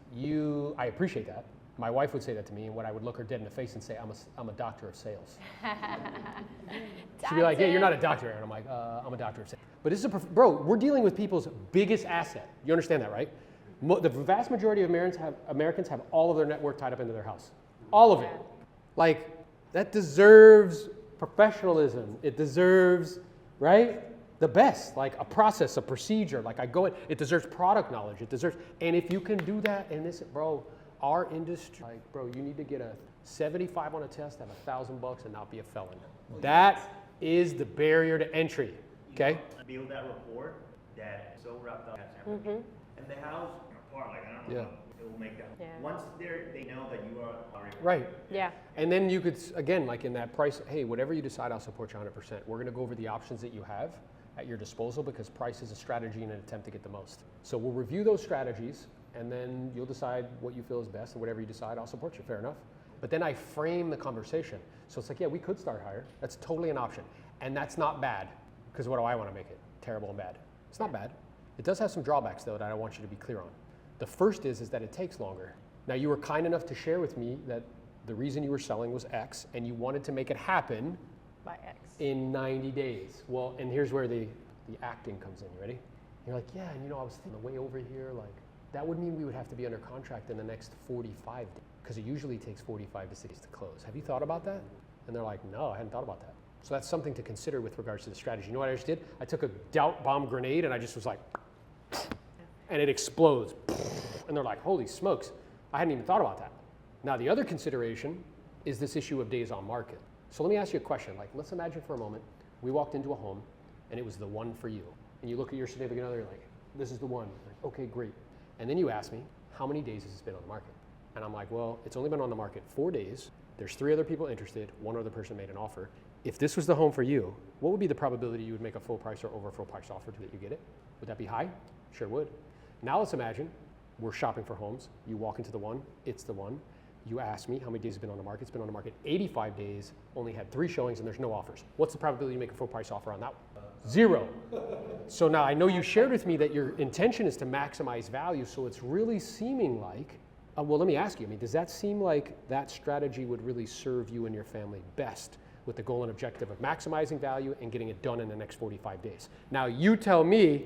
I appreciate that. My wife would say that to me, and what I would look her dead in the face and say, I'm a doctor of sales. She'd be like, yeah, you're not a doctor. And I'm like, I'm a doctor of sales. But this is bro, we're dealing with people's biggest asset. You understand that, right? The vast majority of Americans have all of their network tied up into their house. All of it. Like, that deserves professionalism. It deserves, right? The best, like a process, a procedure. Like it deserves product knowledge. It deserves, and if you can do that, and this, bro, our industry, like, bro, you need to get a 75 on a test, have $1,000 and not be a felon. That is the barrier to entry, okay? Build that rapport that so wrapped up in everything. And the house, apart, like, I don't know, it will make that. Yeah. Once they know that you are already. Right. yeah. And then you could, again, like in that price, hey, whatever you decide, I'll support you 100%. We're gonna go over the options that you have at your disposal because price is a strategy in an attempt to get the most. So we'll review those strategies and then you'll decide what you feel is best, and whatever you decide, I'll support you, fair enough. But then I frame the conversation. So it's like, yeah, we could start higher. That's totally an option. And that's not bad, because what do I wanna make it? Terrible and bad. It's not bad. It does have some drawbacks though that I want you to be clear on. The first is that it takes longer. Now you were kind enough to share with me that the reason you were selling was X and you wanted to make it happen By X. in 90 days. Well, and here's where the acting comes in, you ready? You're like, yeah, and I was thinking the way over here, like, that would mean we would have to be under contract in the next 45 days, because it usually takes 45 to 60 days to close. Have you thought about that? And they're like, no, I hadn't thought about that. So that's something to consider with regards to the strategy. You know what I just did? I took a doubt bomb grenade and I just was like, and it explodes. And they're like, holy smokes, I hadn't even thought about that. Now the other consideration is this issue of days on market. So let me ask you a question. Like, let's imagine for a moment, we walked into a home and it was the one for you. And you look at your significant other, you're like, this is the one. Like, okay, great. And then you ask me, how many days has this been on the market? And I'm like, well, it's only been on the market 4 days. There's 3 other people interested. 1 other person made an offer. If this was the home for you, what would be the probability you would make a full price or over full price offer that you get it? Would that be high? Sure would. Now let's imagine we're shopping for homes. You walk into the one, it's the one. You ask me how many days it's been on the market. It's been on the market 85 days, only had 3 showings and there's no offers. What's the probability you make a full price offer on that one? 0. So now I know you shared with me that your intention is to maximize value, so it's really seeming like, well, let me ask you, I mean, does that seem like that strategy would really serve you and your family best with the goal and objective of maximizing value and getting it done in the next 45 days? Now you tell me,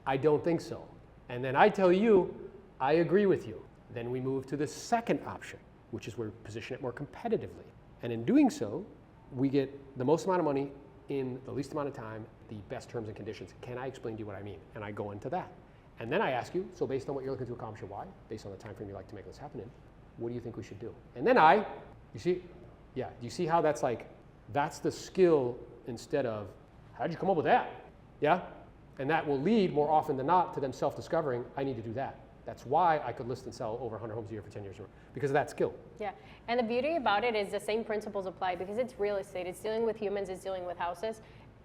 I don't think so. And then I tell you, I agree with you. Then we move to the second option, which is where we position it more competitively. And in doing so, we get the most amount of money in the least amount of time, the best terms and conditions. Can I explain to you what I mean? And I go into that. And then I ask you, so based on what you're looking to accomplish your why, based on the time frame you like to make this happen in, what do you think we should do? And then you see, yeah, do you see how that's like, that's the skill instead of, how'd you come up with that? Yeah? And that will lead more often than not to them self-discovering, I need to do that. That's why I could list and sell over 100 homes a year for 10 years, because of that skill. Yeah, and the beauty about it is the same principles apply because it's real estate. It's dealing with humans, it's dealing with houses.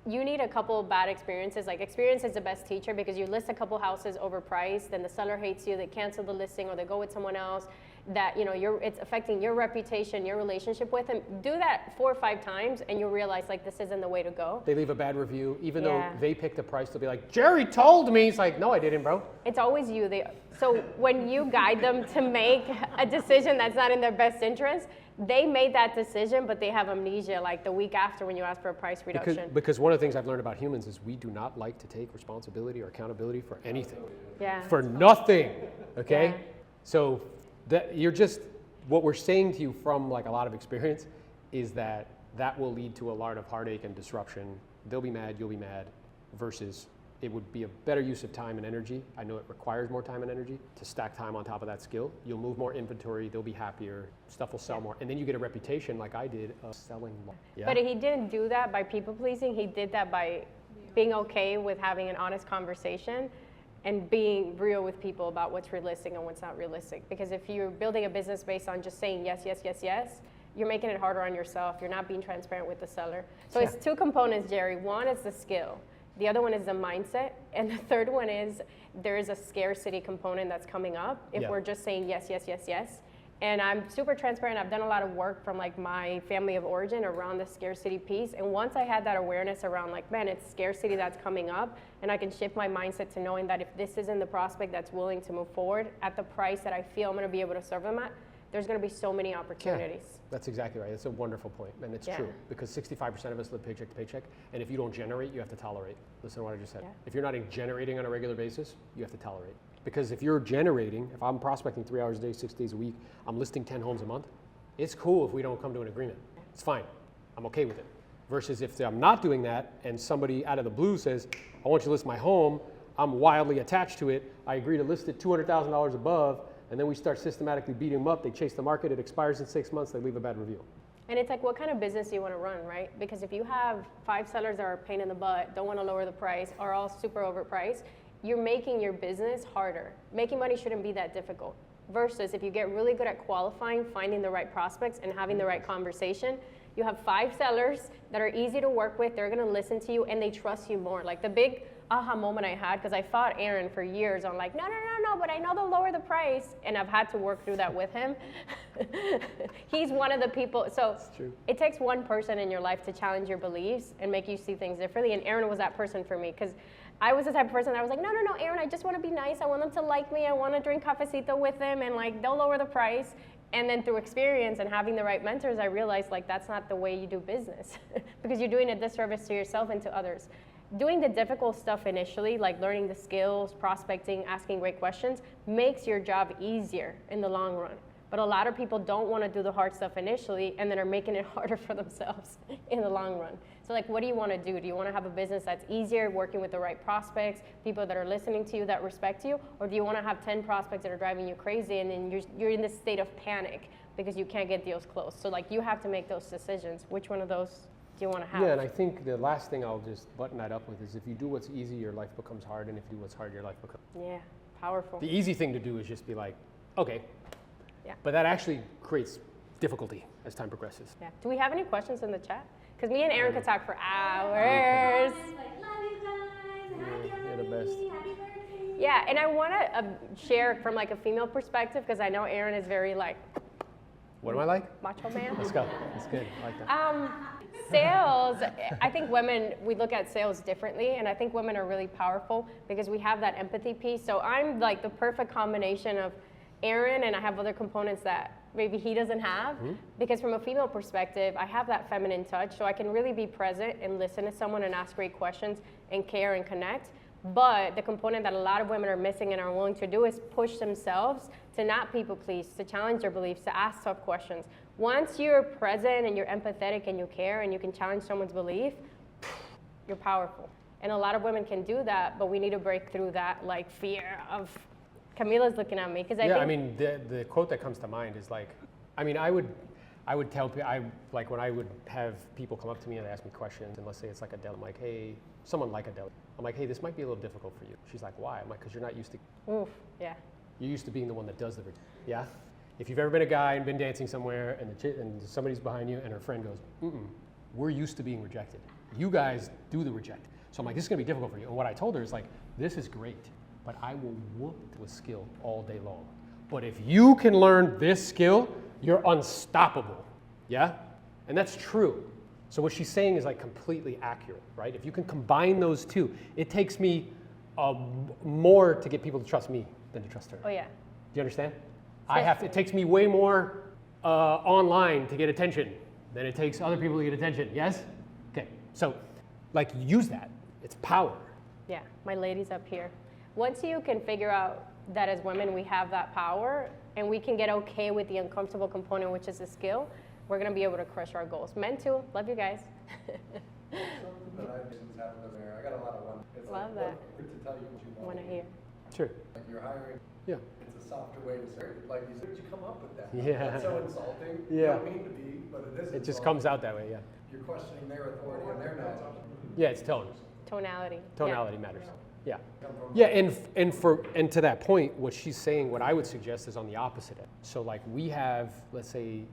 You need a couple of bad experiences. Like, experience is the best teacher because you list a couple houses overpriced, then the seller hates you, they cancel the listing or they go with someone else that, it's affecting your reputation, your relationship with them. Do that 4 or 5 times and you'll realize, like, this isn't the way to go. They leave a bad review, even Yeah. though they picked the price, they'll be like, Jerry told me. It's like, no, I didn't, bro. It's always you. So when you guide them to make a decision that's not in their best interest, they made that decision, but they have amnesia like the week after when you ask for a price reduction. Because one of the things I've learned about humans is we do not like to take responsibility or accountability for anything. Yeah. For nothing, okay? Yeah. So that what we're saying to you from like a lot of experience is that will lead to a lot of heartache and disruption. They'll be mad, you'll be mad, versus it would be a better use of time and energy. I know it requires more time and energy to stack time on top of that skill. You'll move more inventory, they'll be happier, stuff will sell more, and then you get a reputation like I did of selling more. Yeah? But he didn't do that by people pleasing. He did that by being okay with having an honest conversation and being real with people about what's realistic and what's not realistic. Because if you're building a business based on just saying yes, yes, yes, yes, you're making it harder on yourself. You're not being transparent with the seller. So Yeah. it's 2 components, Jerry. One is the skill. The other one is the mindset. And the third one is there is a scarcity component that's coming up if Yeah. we're just saying yes, yes, yes, yes. And I'm super transparent. I've done a lot of work from like my family of origin around the scarcity piece. And once I had that awareness around like, man, it's scarcity that's coming up, and I can shift my mindset to knowing that if this isn't the prospect that's willing to move forward at the price that I feel I'm gonna be able to serve them at, there's gonna be so many opportunities. Yeah, that's exactly right. It's a wonderful point, and it's Yeah. true, because 65% of us live paycheck to paycheck, and if you don't generate, you have to tolerate. Listen to what I just said. Yeah. If you're not generating on a regular basis, you have to tolerate. Because if you're generating, if I'm prospecting 3 hours a day, 6 days a week, I'm listing 10 homes a month, it's cool if we don't come to an agreement. It's fine. I'm okay with it. Versus if I'm not doing that, and somebody out of the blue says, I want you to list my home, I'm wildly attached to it, I agree to list it $200,000 above, and then we start systematically beating them up, they chase the market, it expires in 6 months, they leave a bad review. And it's like, what kind of business do you want to run, right? Because if you have 5 sellers that are a pain in the butt, don't want to lower the price, are all super overpriced, you're making your business harder. Making money shouldn't be that difficult. Versus if you get really good at qualifying, finding the right prospects, and having the right conversation, you have 5 sellers that are easy to work with, they're gonna listen to you, and they trust you more. Like the big aha moment I had, because I fought Aaron for years on like, no, but I know they'll lower the price, and I've had to work through that with him. He's one of the people, so it takes one person in your life to challenge your beliefs and make you see things differently, and Aaron was that person for me, because I was the type of person that was like, no, Aaron, I just want to be nice. I want them to like me. I want to drink cafecito with them, and like they'll lower the price. And then through experience and having the right mentors, I realized like that's not the way you do business because you're doing a disservice to yourself and to others. Doing the difficult stuff initially, like learning the skills, prospecting, asking great questions, makes your job easier in the long run. But a lot of people don't want to do the hard stuff initially and then are making it harder for themselves in the long run. So like, what do you want to do? Do you want to have a business that's easier, working with the right prospects, people that are listening to you, that respect you? Or do you want to have 10 prospects that are driving you crazy and then you're in this state of panic because you can't get deals closed? So like, you have to make those decisions. Which one of those do you want to have? Yeah, and I think the last thing I'll just button that up with is if you do what's easy, your life becomes hard, and if you do what's hard, your life becomes... Yeah, powerful. The easy thing to do is just be like, okay. Yeah. But that actually creates difficulty as time progresses. Yeah. Do we have any questions in the chat? Because me and Aaron could talk for hours. Like, love you guys. Hi, You're the best. Happy birthday. Yeah, and I want to share from like a female perspective because I know Aaron is very like What am I like? macho man. Let's go. That's good. I like that. Sales, I think women, we look at sales differently, and I think women are really powerful because we have that empathy piece. So I'm like the perfect combination of Aaron, and I have other components that maybe he doesn't have, because from a female perspective, I have that feminine touch, so I can really be present and listen to someone and ask great questions and care and connect. But the component that a lot of women are missing and are willing to do is push themselves to not people please, to challenge their beliefs, to ask tough questions. Once you're present and you're empathetic and you care and you can challenge someone's belief, you're powerful. And a lot of women can do that, but we need to break through that like fear of, Camila's looking at me, because I think... I mean, the quote that comes to mind is like, I mean, I would tell people, like when I would have people come up to me and ask me questions, and let's say it's like Adele, I'm like, hey, someone like Adele, I'm like, hey, this might be a little difficult for you. She's like, why? I'm like, because you're not used to... Oof, yeah. You're used to being the one that does the rejection. Yeah? If you've ever been a guy and been dancing somewhere and somebody's behind you and her friend goes, we're used to being rejected. You guys do the reject. So I'm like, this is gonna be difficult for you. And what I told her is like, this is great, but I will whoop with skill all day long. But if you can learn this skill, you're unstoppable. Yeah? And that's true. So what she's saying is like completely accurate, right? If you can combine those two, it takes me more to get people to trust me than to trust her. Oh, yeah. Do you understand? It takes me way more online to get attention than it takes other people to get attention. Yes? Okay. So, like, use that. It's power. Yeah, my ladies up here. Once you can figure out that as women we have that power and we can get okay with the uncomfortable component, which is a skill, we're gonna be able to crush our goals. Men too, love you guys. Something that I've seen happen in there, I got a lot of one. It's Love like, that. what to tell you what you want. Wanna hear. Sure. Like you're hiring, Yeah. it's a softer way to say it. Like you said, you come up with that. Yeah. That's so insulting. Yeah. You don't mean to be, but it is. It just insulting. comes out that way, yeah. You're questioning their authority and their knowledge. Yeah, it's tone. Tonality. Tonality matters. Yeah. Come from- Yeah, and to that point, what she's saying, what I would suggest is on the opposite end. So like we have, let's say,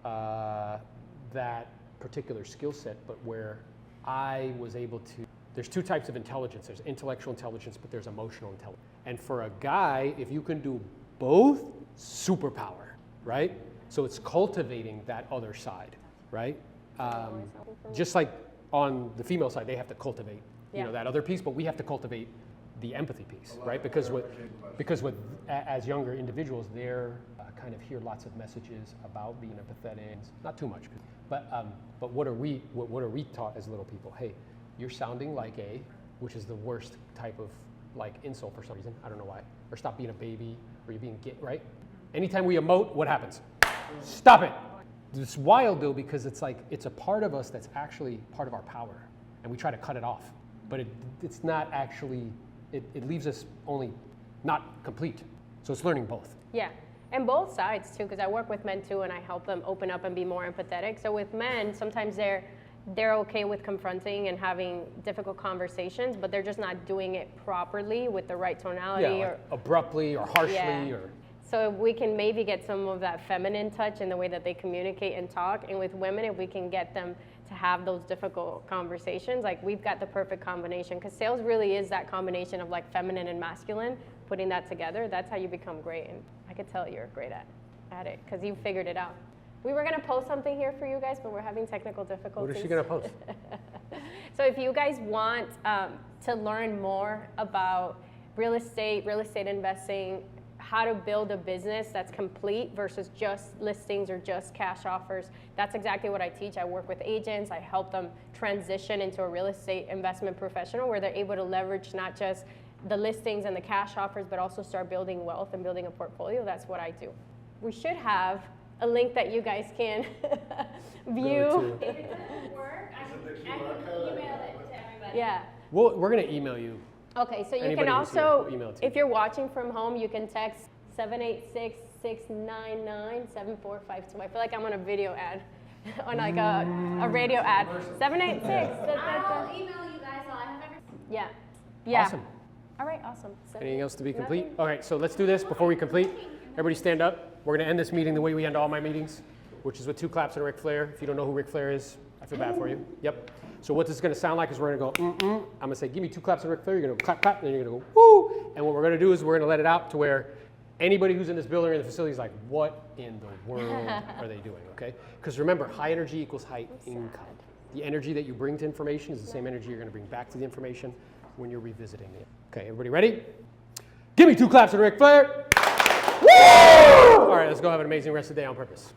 that particular skill set, but where I was able to, there's two types of intelligence. There's intellectual intelligence, but there's emotional intelligence. And for a guy, if you can do both, superpower. right? So it's cultivating that other side, right? Just like on the female side, they have to cultivate, Yeah. that other piece, but we have to cultivate the empathy piece, right? Because as younger individuals, they're kind of hear lots of messages about being empathetic, not too much, but what are we taught as little people? Hey, you're sounding like which is the worst type of like insult for some reason. I don't know why. Or stop being a baby, or you're being gay, right? Anytime we emote, what happens? Stop it. It's wild though, because it's like, it's a part of us that's actually part of our power, and we try to cut it off. But it's not actually, it leaves us only not complete. So it's learning both. Yeah, and both sides too, because I work with men too, and I help them open up and be more empathetic. So with men, sometimes they're okay with confronting and having difficult conversations, but they're just not doing it properly with the right tonality. Yeah, like abruptly or harshly or. So if we can maybe get some of that feminine touch in the way that they communicate and talk, and with women, if we can get them to have those difficult conversations, like we've got the perfect combination, because sales really is that combination of like feminine and masculine, putting that together, that's how you become great. And I could tell you're great at it, because you figured it out. We were gonna post something here for you guys, but we're having technical difficulties. What is she gonna post? So if you guys want to learn more about real estate investing, how to build a business that's complete versus just listings or just cash offers, that's exactly what I teach. I work with agents. I help them transition into a real estate investment professional where they're able to leverage not just the listings and the cash offers, but also start building wealth and building a portfolio. That's what I do. We should have a link that you guys can view. If it doesn't work, I can email it to everybody. Yeah. Well, we're gonna email you. Okay, so you Anybody can who's here, also, we'll email it to you. if you're watching from home, you can text 786-699-7452. I feel like I'm on a video ad, on like a radio ad. 786. I'll email you guys all. I have everything. Yeah. Yeah. Awesome. All right, awesome. Anything else to be complete? Nothing? All right, so let's do this before we complete. Everybody stand up. We're gonna end this meeting the way we end all my meetings, which is with 2 claps and a Ric Flair. If you don't know who Ric Flair is, I feel bad for you. Yep. So what this is gonna sound like is we're gonna go, I'm gonna say, give me 2 claps and Ric Flair. You're gonna go clap, clap, and then you're gonna go, woo. And what we're gonna do is we're gonna let it out to where anybody who's in this building or in the facility is like, what in the world are they doing, okay? Because remember, high energy equals high income. The energy that you bring to information is the same energy you're gonna bring back to the information when you're revisiting it. Okay, everybody ready? Give me 2 claps and Ric Flair. Woo! All right, let's go have an amazing rest of the day on purpose.